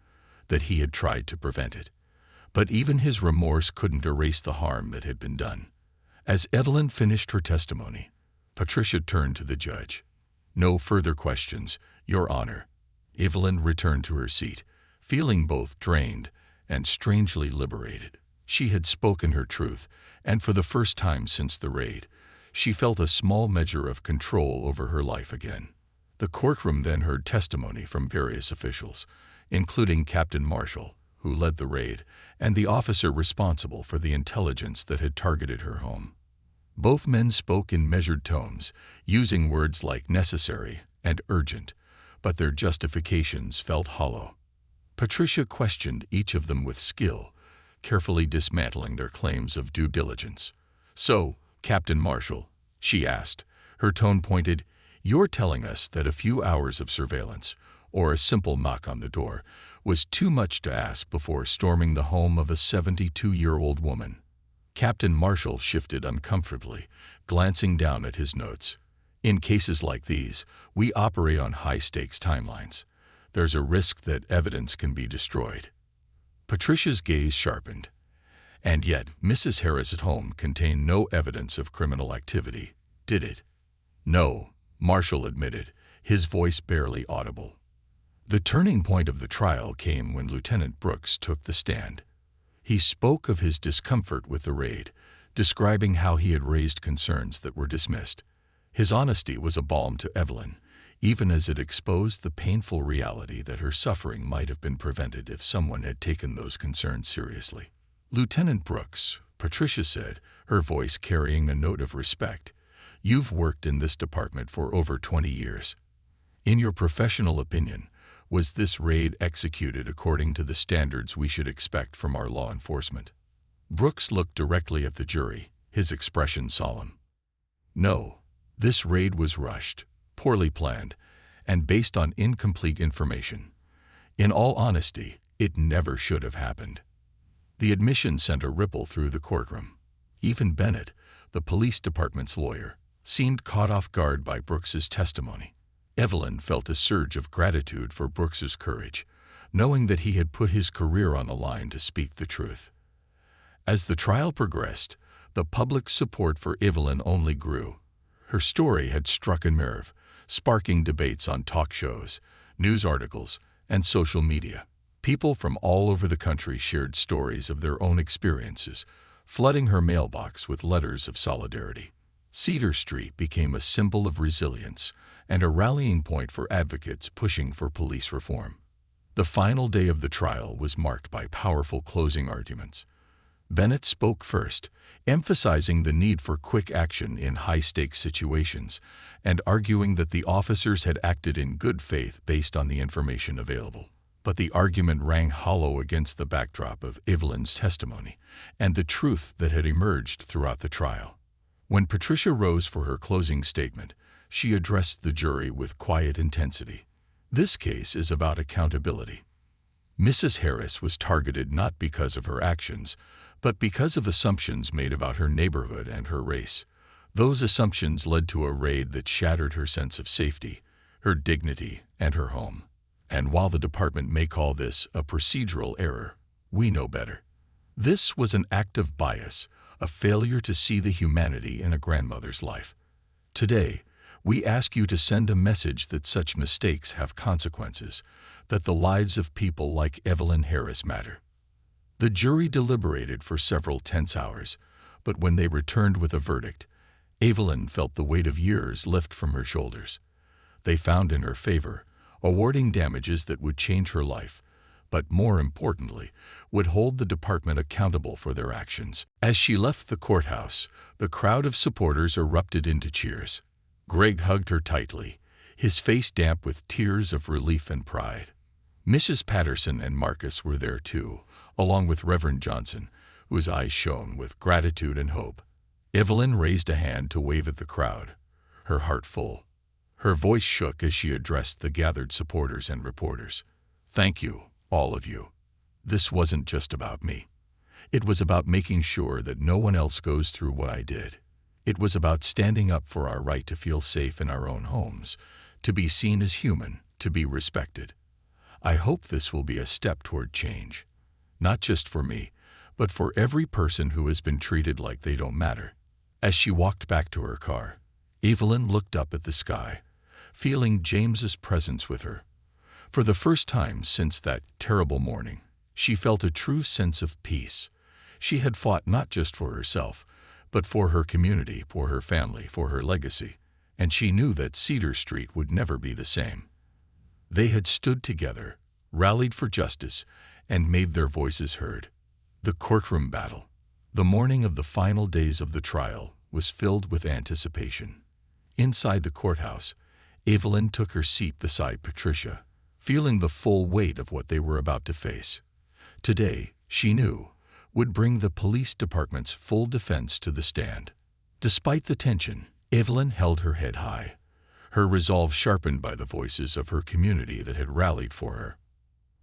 that he had tried to prevent it. But even his remorse couldn't erase the harm that had been done. As Evelyn finished her testimony, Patricia turned to the judge. "No further questions, Your Honor." Evelyn returned to her seat, feeling both drained and strangely liberated. She had spoken her truth, and for the first time since the raid, she felt a small measure of control over her life again. The courtroom then heard testimony from various officials, including Captain Marshall, who led the raid, and the officer responsible for the intelligence that had targeted her home. Both men spoke in measured tones, using words like necessary and urgent, but their justifications felt hollow. Patricia questioned each of them with skill, carefully dismantling their claims of due diligence. "So, Captain Marshall," she asked, her tone pointed, "you're telling us that a few hours of surveillance, or a simple knock on the door, was too much to ask before storming the home of a 72-year-old woman." Captain Marshall shifted uncomfortably, glancing down at his notes. "In cases like these, we operate on high-stakes timelines. There's a risk that evidence can be destroyed." Patricia's gaze sharpened. "And yet, Mrs. Harris' home contained no evidence of criminal activity, did it?" "No," Marshall admitted, his voice barely audible. The turning point of the trial came when Lieutenant Brooks took the stand. He spoke of his discomfort with the raid, describing how he had raised concerns that were dismissed. His honesty was a balm to Evelyn, even as it exposed the painful reality that her suffering might have been prevented if someone had taken those concerns seriously. "Lieutenant Brooks," Patricia said, her voice carrying a note of respect, "you've worked in this department for over 20 years. In your professional opinion, was this raid executed according to the standards we should expect from our law enforcement?" Brooks looked directly at the jury, his expression solemn. "No, this raid was rushed, poorly planned, and based on incomplete information. In all honesty, it never should have happened." The admission sent a ripple through the courtroom. Even Bennett, the police department's lawyer, seemed caught off guard by Brooks's testimony. Evelyn felt a surge of gratitude for Brooks's courage, knowing that he had put his career on the line to speak the truth. As the trial progressed, the public's support for Evelyn only grew. Her story had struck a nerve, sparking debates on talk shows, news articles, and social media. People from all over the country shared stories of their own experiences, flooding her mailbox with letters of solidarity. Cedar Street became a symbol of resilience and a rallying point for advocates pushing for police reform. The final day of the trial was marked by powerful closing arguments. Bennett spoke first, emphasizing the need for quick action in high-stakes situations and arguing that the officers had acted in good faith based on the information available. But the argument rang hollow against the backdrop of Evelyn's testimony and the truth that had emerged throughout the trial. When Patricia rose for her closing statement, she addressed the jury with quiet intensity. This case is about accountability. Mrs. Harris was targeted not because of her actions, but because of assumptions made about her neighborhood and her race. Those assumptions led to a raid that shattered her sense of safety, her dignity, and her home. And while the department may call this a procedural error, we know better. This was an act of bias, a failure to see the humanity in a grandmother's life. Today, we ask you to send a message that such mistakes have consequences, that the lives of people like Evelyn Harris matter. The jury deliberated for several tense hours, but when they returned with a verdict, Evelyn felt the weight of years lift from her shoulders. They found in her favor, awarding damages that would change her life, but more importantly, would hold the department accountable for their actions. As she left the courthouse, the crowd of supporters erupted into cheers. Greg hugged her tightly, his face damp with tears of relief and pride. Mrs. Patterson and Marcus were there too, along with Reverend Johnson, whose eyes shone with gratitude and hope. Evelyn raised a hand to wave at the crowd, her heart full. Her voice shook as she addressed the gathered supporters and reporters. Thank you, all of you. This wasn't just about me. It was about making sure that no one else goes through what I did. It was about standing up for our right to feel safe in our own homes, to be seen as human, to be respected. I hope this will be a step toward change, not just for me, but for every person who has been treated like they don't matter. As she walked back to her car, Evelyn looked up at the sky, feeling James's presence with her. For the first time since that terrible morning, she felt a true sense of peace. She had fought not just for herself, but for her community, for her family, for her legacy, and she knew that Cedar Street would never be the same. They had stood together, rallied for justice, and made their voices heard. The courtroom battle, the morning of the final days of the trial, was filled with anticipation. Inside the courthouse, Evelyn took her seat beside Patricia, feeling the full weight of what they were about to face. Today, she knew, would bring the police department's full defense to the stand. Despite the tension, Evelyn held her head high, her resolve sharpened by the voices of her community that had rallied for her.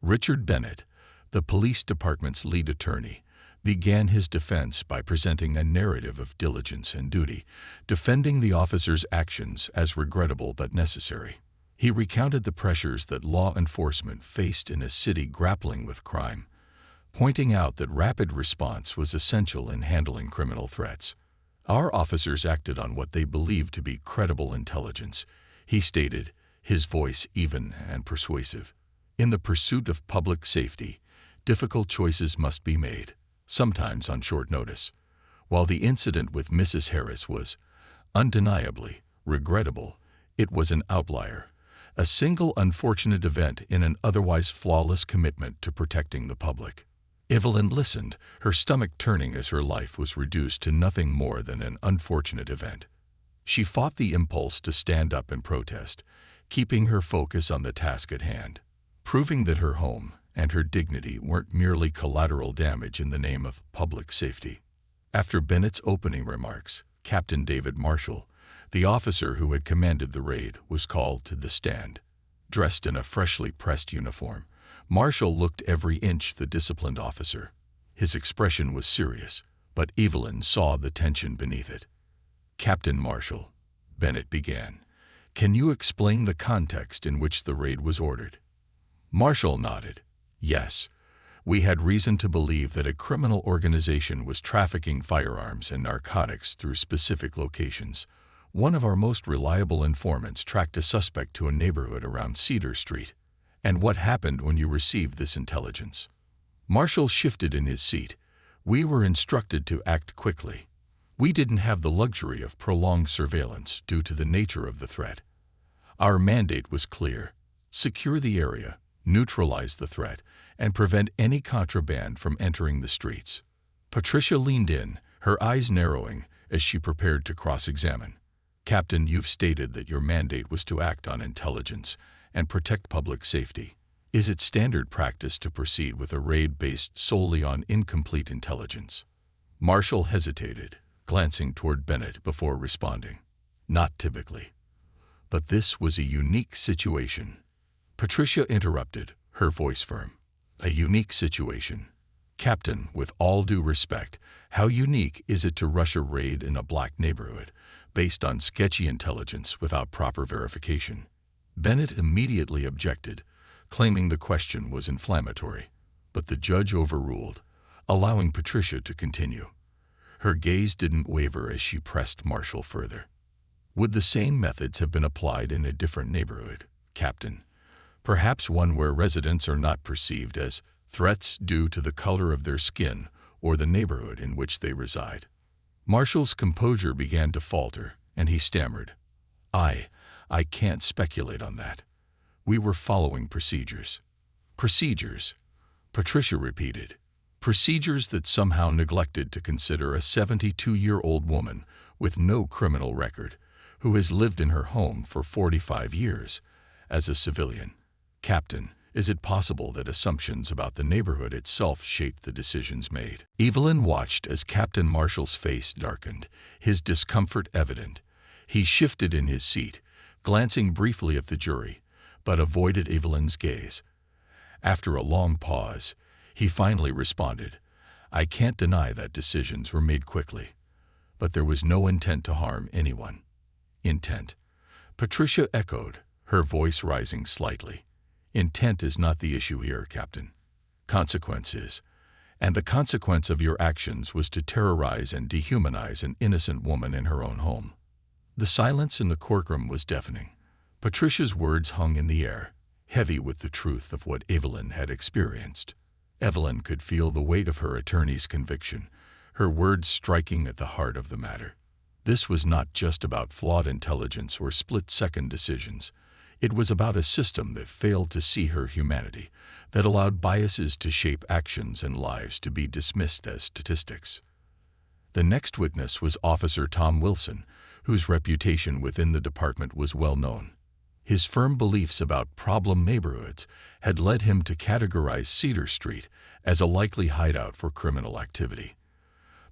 Richard Bennett, the police department's lead attorney, began his defense by presenting a narrative of diligence and duty, defending the officer's actions as regrettable but necessary. He recounted the pressures that law enforcement faced in a city grappling with crime, pointing out that rapid response was essential in handling criminal threats. Our officers acted on what they believed to be credible intelligence, he stated, his voice even and persuasive. In the pursuit of public safety, difficult choices must be made, sometimes on short notice. While the incident with Mrs. Harris was undeniably regrettable, it was an outlier, a single unfortunate event in an otherwise flawless commitment to protecting the public. Evelyn listened, her stomach turning as her life was reduced to nothing more than an unfortunate event. She fought the impulse to stand up and protest, keeping her focus on the task at hand, proving that her home and her dignity weren't merely collateral damage in the name of public safety. After Bennett's opening remarks, Captain David Marshall, the officer who had commanded the raid, was called to the stand. Dressed in a freshly pressed uniform, Marshall looked every inch the disciplined officer. His expression was serious, but Evelyn saw the tension beneath it. Captain Marshall, Bennett began, can you explain the context in which the raid was ordered? Marshall nodded. Yes. We had reason to believe that a criminal organization was trafficking firearms and narcotics through specific locations. One of our most reliable informants tracked a suspect to a neighborhood around Cedar Street. And what happened when you received this intelligence? Marshall shifted in his seat. We were instructed to act quickly. We didn't have the luxury of prolonged surveillance due to the nature of the threat. Our mandate was clear: secure the area, neutralize the threat, and prevent any contraband from entering the streets. Patricia leaned in, her eyes narrowing as she prepared to cross-examine. Captain, you've stated that your mandate was to act on intelligence and protect public safety. Is it standard practice to proceed with a raid based solely on incomplete intelligence? Marshall hesitated, glancing toward Bennett before responding. Not typically. But this was a unique situation. Patricia interrupted, her voice firm. A unique situation. Captain, with all due respect, how unique is it to rush a raid in a black neighborhood based on sketchy intelligence without proper verification? Bennett immediately objected, claiming the question was inflammatory, but the judge overruled, allowing Patricia to continue. Her gaze didn't waver as she pressed Marshall further. Would the same methods have been applied in a different neighborhood, Captain? Perhaps one where residents are not perceived as threats due to the color of their skin or the neighborhood in which they reside. Marshall's composure began to falter, and he stammered, I can't speculate on that. We were following procedures. Procedures, Patricia repeated. Procedures that somehow neglected to consider a 72-year-old woman with no criminal record, who has lived in her home for 45 years, as a civilian. Captain, is it possible that assumptions about the neighborhood itself shaped the decisions made? Evelyn watched as Captain Marshall's face darkened, his discomfort evident. He shifted in his seat, glancing briefly at the jury, but avoided Evelyn's gaze. After a long pause, he finally responded, I can't deny that decisions were made quickly, but there was no intent to harm anyone. Intent. Patricia echoed, her voice rising slightly. Intent is not the issue here, Captain. Consequence is. And the consequence of your actions was to terrorize and dehumanize an innocent woman in her own home. The silence in the courtroom was deafening. Patricia's words hung in the air, heavy with the truth of what Evelyn had experienced. Evelyn could feel the weight of her attorney's conviction, her words striking at the heart of the matter. This was not just about flawed intelligence or split-second decisions. It was about a system that failed to see her humanity, that allowed biases to shape actions and lives to be dismissed as statistics. The next witness was Officer Tom Wilson, whose reputation within the department was well known. His firm beliefs about problem neighborhoods had led him to categorize Cedar Street as a likely hideout for criminal activity.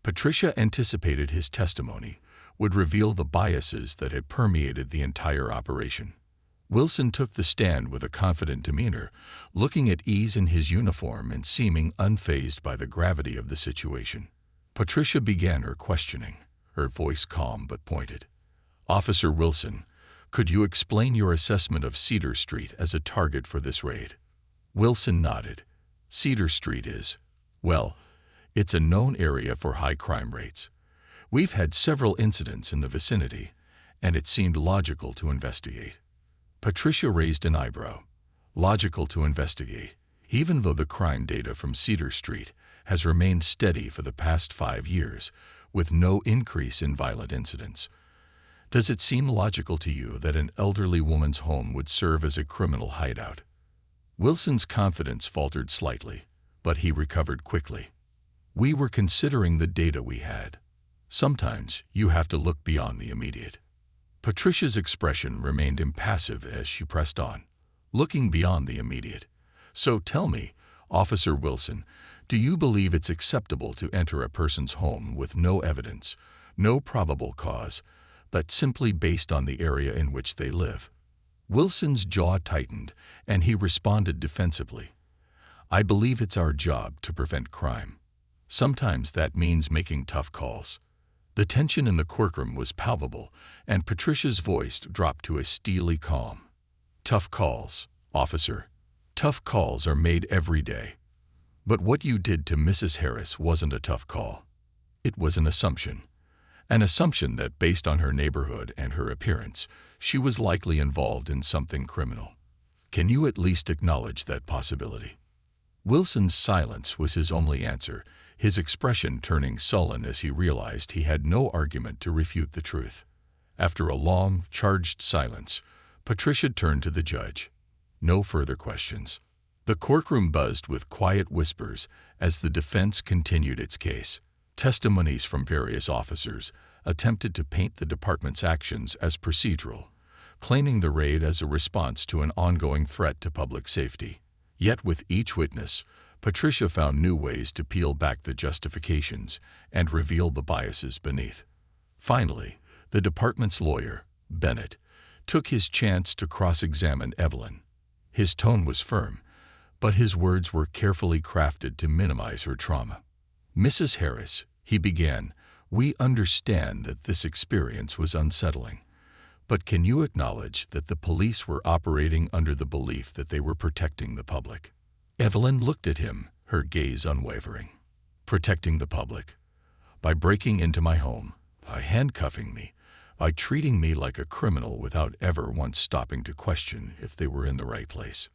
Patricia anticipated his testimony would reveal the biases that had permeated the entire operation. Wilson took the stand with a confident demeanor, looking at ease in his uniform and seeming unfazed by the gravity of the situation. Patricia began her questioning, her voice calm but pointed. Officer Wilson, could you explain your assessment of Cedar Street as a target for this raid? Wilson nodded. Cedar Street is, well, it's a known area for high crime rates. We've had several incidents in the vicinity, and it seemed logical to investigate. Patricia raised an eyebrow. Logical to investigate, even though the crime data from Cedar Street has remained steady for the past 5 years, with no increase in violent incidents. Does it seem logical to you that an elderly woman's home would serve as a criminal hideout? Wilson's confidence faltered slightly, but he recovered quickly. We were considering the data we had. Sometimes you have to look beyond the immediate. Patricia's expression remained impassive as she pressed on, looking beyond the immediate. So tell me, Officer Wilson, do you believe it's acceptable to enter a person's home with no evidence, no probable cause, but simply based on the area in which they live? Wilson's jaw tightened, and he responded defensively. I believe it's our job to prevent crime. Sometimes that means making tough calls. The tension in the courtroom was palpable, and Patricia's voice dropped to a steely calm. Tough calls, officer. Tough calls are made every day. But what you did to Mrs. Harris wasn't a tough call. It was an assumption. An assumption that, based on her neighborhood and her appearance, she was likely involved in something criminal. Can you at least acknowledge that possibility?" Wilson's silence was his only answer, his expression turning sullen as he realized he had no argument to refute the truth. After a long, charged silence, Patricia turned to the judge. No further questions. The courtroom buzzed with quiet whispers as the defense continued its case. Testimonies from various officers attempted to paint the department's actions as procedural, claiming the raid as a response to an ongoing threat to public safety. Yet with each witness, Patricia found new ways to peel back the justifications and reveal the biases beneath. Finally, the department's lawyer, Bennett, took his chance to cross-examine Evelyn. His tone was firm, but his words were carefully crafted to minimize her trauma. "Mrs. Harris," he began, "we understand that this experience was unsettling. But can you acknowledge that the police were operating under the belief that they were protecting the public?" Evelyn looked at him, her gaze unwavering. "Protecting the public? By breaking into my home, by handcuffing me, by treating me like a criminal without ever once stopping to question if they were in the right place."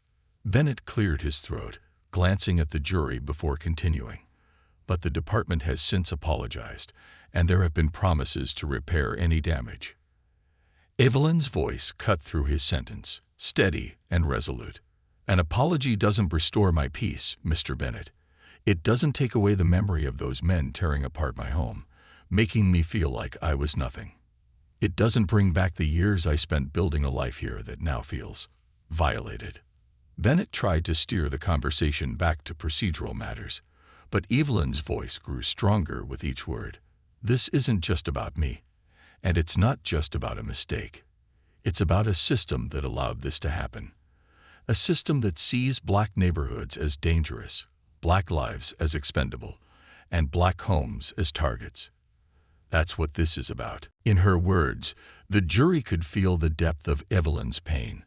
Bennett cleared his throat, glancing at the jury before continuing. "But the department has since apologized, and there have been promises to repair any damage." Evelyn's voice cut through his sentence, steady and resolute. "An apology doesn't restore my peace, Mr. Bennett. It doesn't take away the memory of those men tearing apart my home, making me feel like I was nothing. It doesn't bring back the years I spent building a life here that now feels violated." Bennett tried to steer the conversation back to procedural matters, but Evelyn's voice grew stronger with each word. "This isn't just about me, and it's not just about a mistake. It's about a system that allowed this to happen. A system that sees black neighborhoods as dangerous, black lives as expendable, and black homes as targets. That's what this is about." In her words, the jury could feel the depth of Evelyn's pain,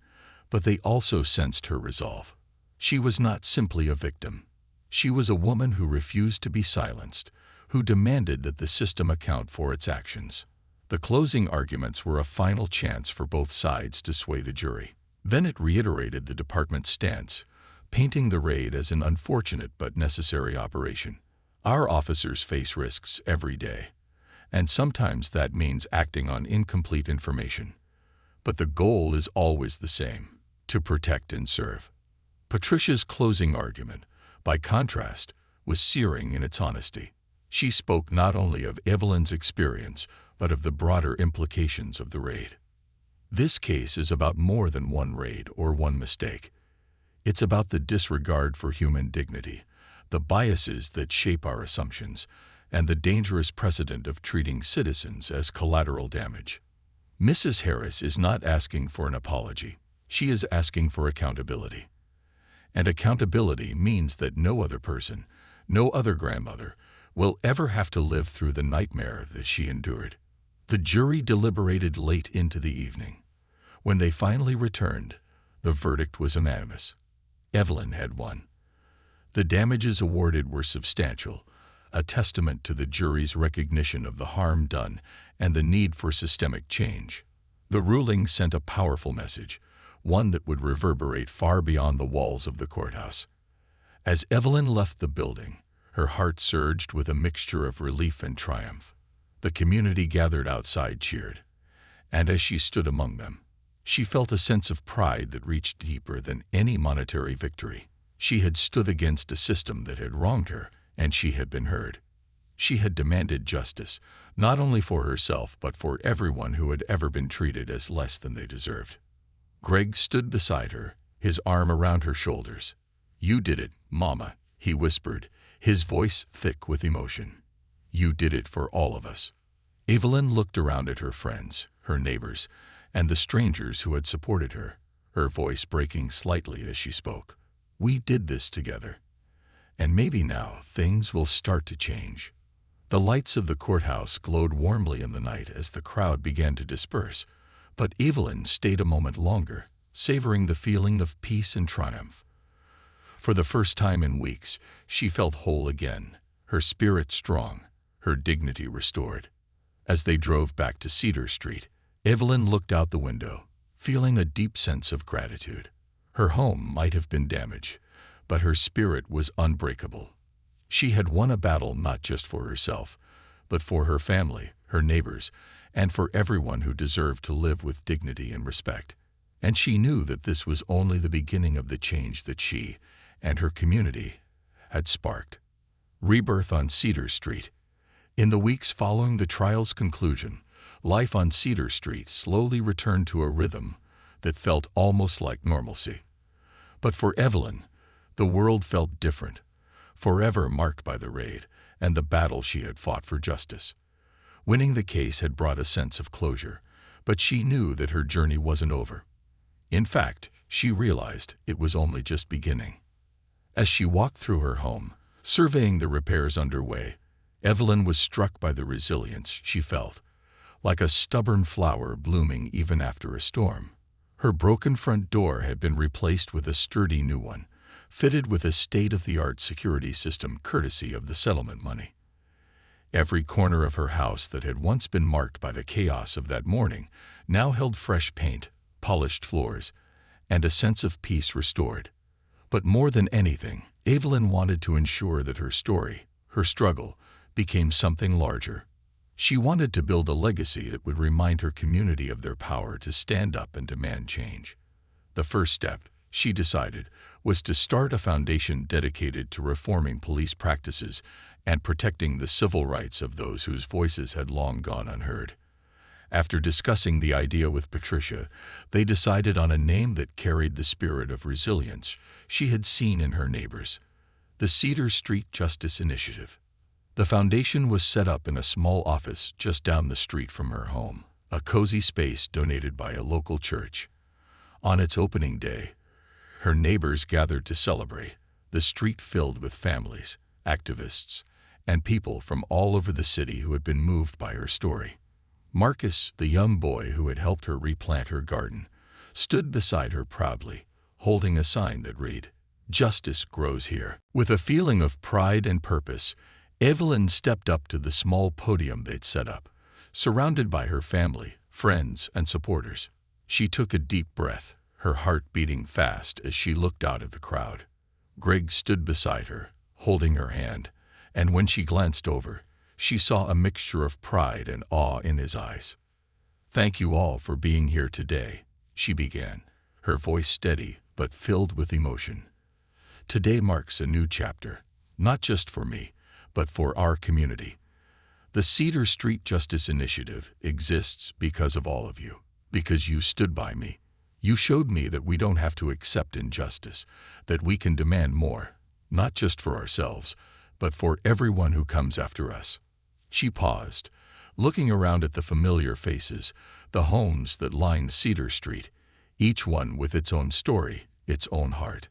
but they also sensed her resolve. She was not simply a victim. She was a woman who refused to be silenced, who demanded that the system account for its actions. The closing arguments were a final chance for both sides to sway the jury. Bennett reiterated the department's stance, painting the raid as an unfortunate but necessary operation. "Our officers face risks every day, and sometimes that means acting on incomplete information. But the goal is always the same: to protect and serve." Patricia's closing argument, by contrast, was searing in its honesty. She spoke not only of Evelyn's experience, but of the broader implications of the raid. "This case is about more than one raid or one mistake. It's about the disregard for human dignity, the biases that shape our assumptions, and the dangerous precedent of treating citizens as collateral damage. Mrs. Harris is not asking for an apology. She is asking for accountability. And accountability means that no other person, no other grandmother, will ever have to live through the nightmare that she endured." The jury deliberated late into the evening. When they finally returned, the verdict was unanimous. Evelyn had won. The damages awarded were substantial, a testament to the jury's recognition of the harm done and the need for systemic change. The ruling sent a powerful message, one that would reverberate far beyond the walls of the courthouse. As Evelyn left the building, her heart surged with a mixture of relief and triumph. The community gathered outside cheered, and as she stood among them, she felt a sense of pride that reached deeper than any monetary victory. She had stood against a system that had wronged her, and she had been heard. She had demanded justice, not only for herself but for everyone who had ever been treated as less than they deserved. Greg stood beside her, his arm around her shoulders. "You did it, Mama," he whispered, his voice thick with emotion. "You did it for all of us." Evelyn looked around at her friends, her neighbors, and the strangers who had supported her, her voice breaking slightly as she spoke. "We did this together. And maybe now things will start to change." The lights of the courthouse glowed warmly in the night as the crowd began to disperse, but Evelyn stayed a moment longer, savoring the feeling of peace and triumph. For the first time in weeks, she felt whole again, her spirit strong, her dignity restored. As they drove back to Cedar Street, Evelyn looked out the window, feeling a deep sense of gratitude. Her home might have been damaged, but her spirit was unbreakable. She had won a battle not just for herself, but for her family, her neighbors, and for everyone who deserved to live with dignity and respect. And she knew that this was only the beginning of the change that she and her community had sparked. Rebirth on Cedar Street. In the weeks following the trial's conclusion, life on Cedar Street slowly returned to a rhythm that felt almost like normalcy. But for Evelyn, the world felt different, forever marked by the raid and the battle she had fought for justice. Winning the case had brought a sense of closure, but she knew that her journey wasn't over. In fact, she realized it was only just beginning. As she walked through her home, surveying the repairs underway, Evelyn was struck by the resilience she felt, like a stubborn flower blooming even after a storm. Her broken front door had been replaced with a sturdy new one, fitted with a state-of-the-art security system courtesy of the settlement money. Every corner of her house that had once been marked by the chaos of that morning now held fresh paint, polished floors, and a sense of peace restored. But more than anything, Evelyn wanted to ensure that her story, her struggle, became something larger. She wanted to build a legacy that would remind her community of their power to stand up and demand change. The first step, she decided, was to start a foundation dedicated to reforming police practices and protecting the civil rights of those whose voices had long gone unheard. After discussing the idea with Patricia, they decided on a name that carried the spirit of resilience she had seen in her neighbors: the Cedar Street Justice Initiative. The foundation was set up in a small office just down the street from her home, a cozy space donated by a local church. On its opening day, her neighbors gathered to celebrate, the street filled with families, activists, and people from all over the city who had been moved by her story. Marcus, the young boy who had helped her replant her garden, stood beside her proudly, holding a sign that read, "Justice grows here." With a feeling of pride and purpose, Evelyn stepped up to the small podium they'd set up, surrounded by her family, friends, and supporters. She took a deep breath, her heart beating fast as she looked out at the crowd. Greg stood beside her, holding her hand, and when she glanced over, she saw a mixture of pride and awe in his eyes. "Thank you all for being here today," she began, her voice steady but filled with emotion. "Today marks a new chapter, not just for me, but for our community. The Cedar Street Justice Initiative exists because of all of you, because you stood by me. You showed me that we don't have to accept injustice, that we can demand more, not just for ourselves, but for everyone who comes after us." She paused, looking around at the familiar faces, the homes that lined Cedar Street, each one with its own story, its own heart.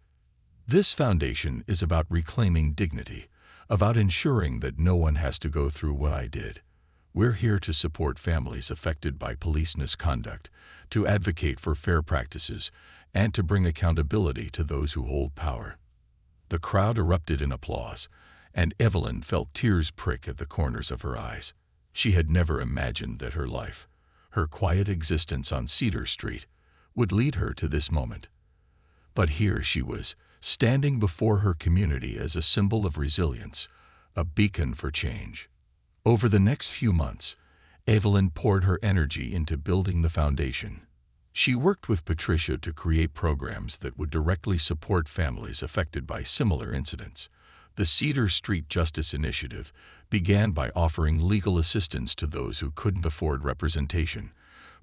This foundation is about reclaiming dignity, about ensuring that no one has to go through what I did. We're here to support families affected by police misconduct, to advocate for fair practices, and to bring accountability to those who hold power. The crowd erupted in applause, and Evelyn felt tears prick at the corners of her eyes. She had never imagined that her life, her quiet existence on Cedar Street, would lead her to this moment. But here she was, standing before her community as a symbol of resilience, a beacon for change. Over the next few months, Evelyn poured her energy into building the foundation. She worked with Patricia to create programs that would directly support families affected by similar incidents. The Cedar Street Justice Initiative began by offering legal assistance to those who couldn't afford representation,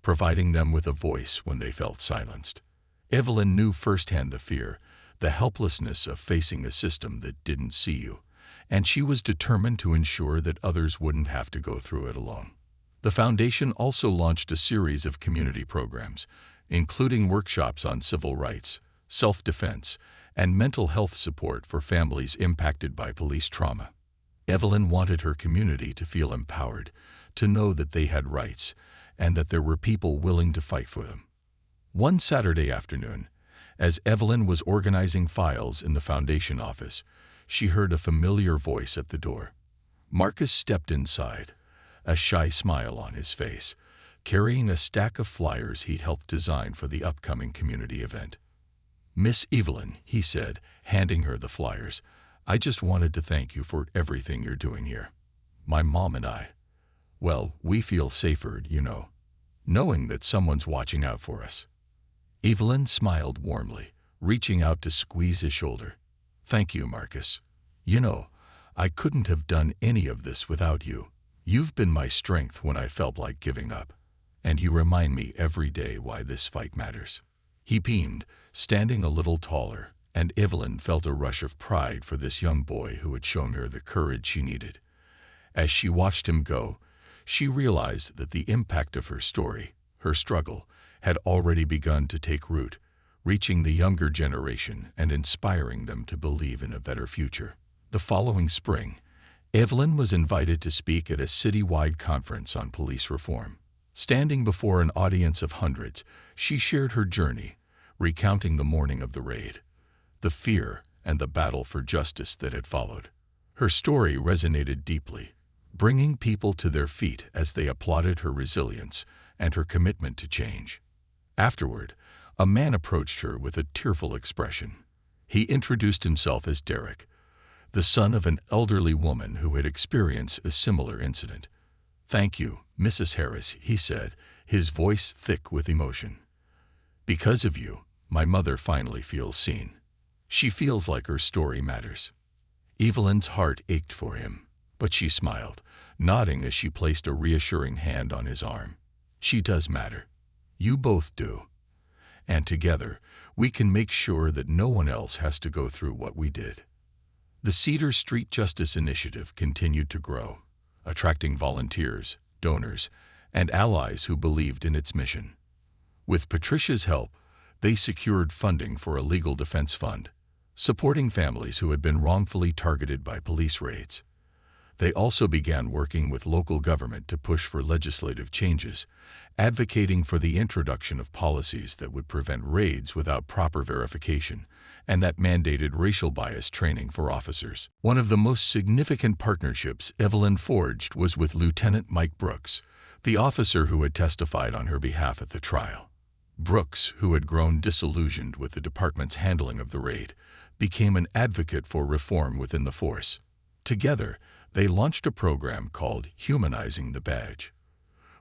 providing them with a voice when they felt silenced. Evelyn knew firsthand the fear, the helplessness of facing a system that didn't see you, and she was determined to ensure that others wouldn't have to go through it alone. The foundation also launched a series of community programs, including workshops on civil rights, self-defense, and mental health support for families impacted by police trauma. Evelyn wanted her community to feel empowered, to know that they had rights, and that there were people willing to fight for them. One Saturday afternoon, As Evelyn was organizing files in the foundation office, she heard a familiar voice at the door. Marcus stepped inside, a shy smile on his face, carrying a stack of flyers he'd helped design for the upcoming community event. "Miss Evelyn," he said, handing her the flyers, "I just wanted to thank you for everything you're doing here. My mom and I, well, we feel safer, knowing that someone's watching out for us." Evelyn smiled warmly, reaching out to squeeze his shoulder. "Thank you, Marcus. I couldn't have done any of this without you. You've been my strength when I felt like giving up, and you remind me every day why this fight matters." He beamed, standing a little taller, and Evelyn felt a rush of pride for this young boy who had shown her the courage she needed. As she watched him go, she realized that the impact of her story, her struggle, had already begun to take root, reaching the younger generation and inspiring them to believe in a better future. The following spring, Evelyn was invited to speak at a citywide conference on police reform. Standing before an audience of hundreds, she shared her journey, recounting the morning of the raid, the fear and the battle for justice that had followed. Her story resonated deeply, bringing people to their feet as they applauded her resilience and her commitment to change. Afterward, a man approached her with a tearful expression. He introduced himself as Derek, the son of an elderly woman who had experienced a similar incident. "Thank you, Mrs. Harris," he said, his voice thick with emotion. "Because of you, my mother finally feels seen. She feels like her story matters." Evelyn's heart ached for him, but she smiled, nodding as she placed a reassuring hand on his arm. "She does matter. You both do. And together, we can make sure that no one else has to go through what we did." The Cedar Street Justice Initiative continued to grow, attracting volunteers, donors, and allies who believed in its mission. With Patricia's help, they secured funding for a legal defense fund, supporting families who had been wrongfully targeted by police raids. They also began working with local government to push for legislative changes, advocating for the introduction of policies that would prevent raids without proper verification, and that mandated racial bias training for officers. One of the most significant partnerships Evelyn forged was with Lieutenant Mike Brooks, the officer who had testified on her behalf at the trial. Brooks, who had grown disillusioned with the department's handling of the raid, became an advocate for reform within the force. Together, they launched a program called Humanizing the Badge,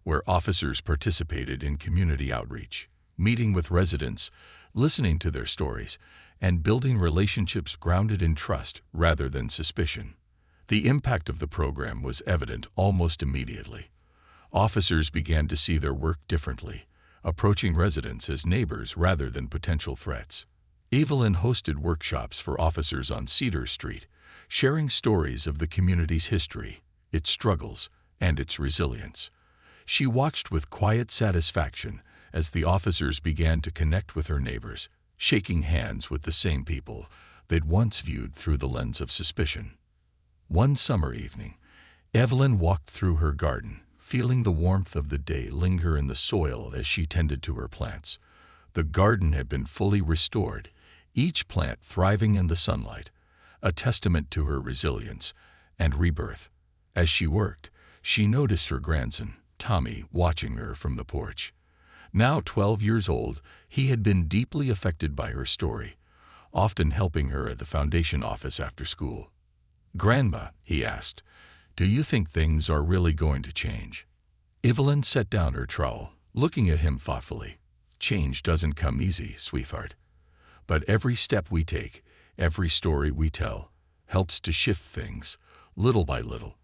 where officers participated in community outreach, meeting with residents, listening to their stories, and building relationships grounded in trust rather than suspicion. The impact of the program was evident almost immediately. Officers began to see their work differently, approaching residents as neighbors rather than potential threats. Evelyn hosted workshops for officers on Cedar Street, sharing stories of the community's history, its struggles, and its resilience. She watched with quiet satisfaction as the officers began to connect with her neighbors, shaking hands with the same people they'd once viewed through the lens of suspicion. One summer evening, Evelyn walked through her garden, feeling the warmth of the day linger in the soil as she tended to her plants. The garden had been fully restored, each plant thriving in the sunlight, a testament to her resilience and rebirth. As she worked, she noticed her grandson, Tommy, watching her from the porch. Now 12 years old, he had been deeply affected by her story, often helping her at the foundation office after school. "Grandma," he asked, "do you think things are really going to change?" Evelyn set down her trowel, looking at him thoughtfully. "Change doesn't come easy, sweetheart. But every step we take, every story we tell, helps to shift things, little by little.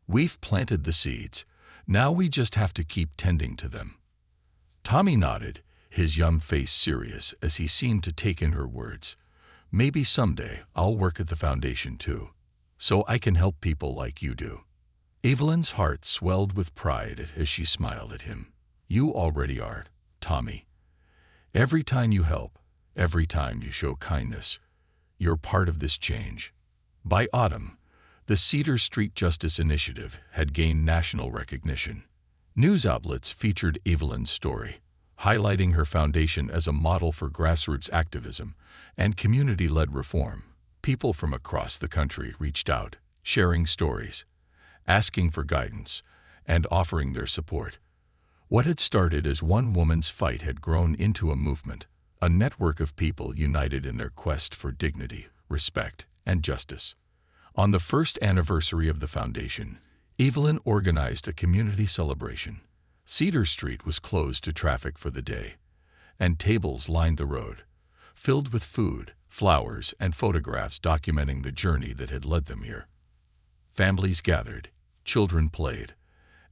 We've planted the seeds. Now we just have to keep tending to them." Tommy nodded, his young face serious as he seemed to take in her words. "Maybe someday I'll work at the foundation too, so I can help people like you do." Evelyn's heart swelled with pride as she smiled at him. "You already are, Tommy. Every time you help, every time you show kindness, you're part of this change." By autumn, the Cedar Street Justice Initiative had gained national recognition. News outlets featured Evelyn's story, highlighting her foundation as a model for grassroots activism and community-led reform. People from across the country reached out, sharing stories, asking for guidance, and offering their support. What had started as one woman's fight had grown into a movement, a network of people united in their quest for dignity, respect, and justice. On the first anniversary of the foundation, Evelyn organized a community celebration. Cedar Street was closed to traffic for the day, and tables lined the road, filled with food, flowers, and photographs documenting the journey that had led them here. Families gathered, children played,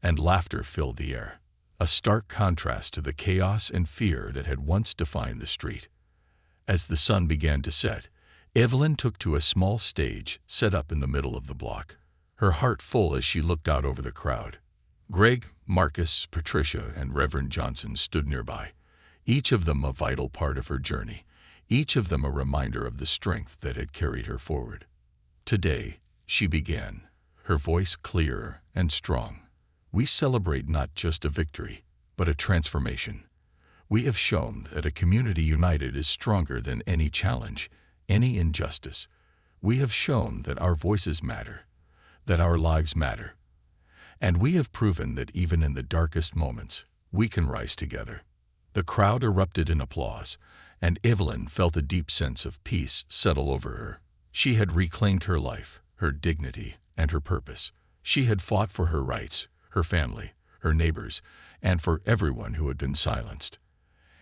and laughter filled the air, a stark contrast to the chaos and fear that had once defined the street. As the sun began to set, Evelyn took to a small stage set up in the middle of the block, her heart full as she looked out over the crowd. Greg, Marcus, Patricia, and Reverend Johnson stood nearby, each of them a vital part of her journey, each of them a reminder of the strength that had carried her forward. Today, she began, her voice clear and strong. We celebrate not just a victory, but a transformation. We have shown that a community united is stronger than any challenge, any injustice. We have shown that our voices matter, that our lives matter. And we have proven that even in the darkest moments, we can rise together. The crowd erupted in applause, and Evelyn felt a deep sense of peace settle over her. She had reclaimed her life, her dignity, and her purpose. She had fought for her rights, her family, her neighbors, and for everyone who had been silenced.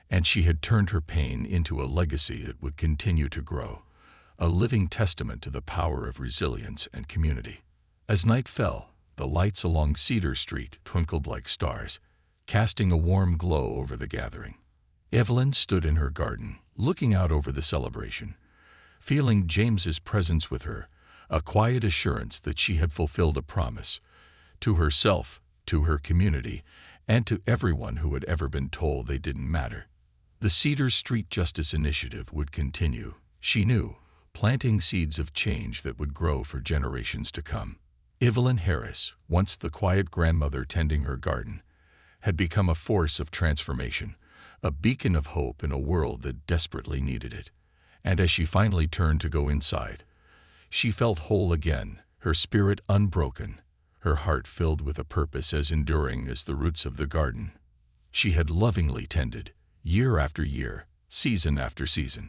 And she had turned her pain into a legacy that would continue to grow, a living testament to the power of resilience and community. As night fell, the lights along Cedar Street twinkled like stars, casting a warm glow over the gathering. Evelyn stood in her garden, looking out over the celebration, feeling James's presence with her, a quiet assurance that she had fulfilled a promise, to herself, to her community, and to everyone who had ever been told they didn't matter. The Cedar Street Justice Initiative would continue, she knew, planting seeds of change that would grow for generations to come. Evelyn Harris, once the quiet grandmother tending her garden, had become a force of transformation, a beacon of hope in a world that desperately needed it. And as she finally turned to go inside, she felt whole again, her spirit unbroken, her heart filled with a purpose as enduring as the roots of the garden she had lovingly tended, year after year, season after season.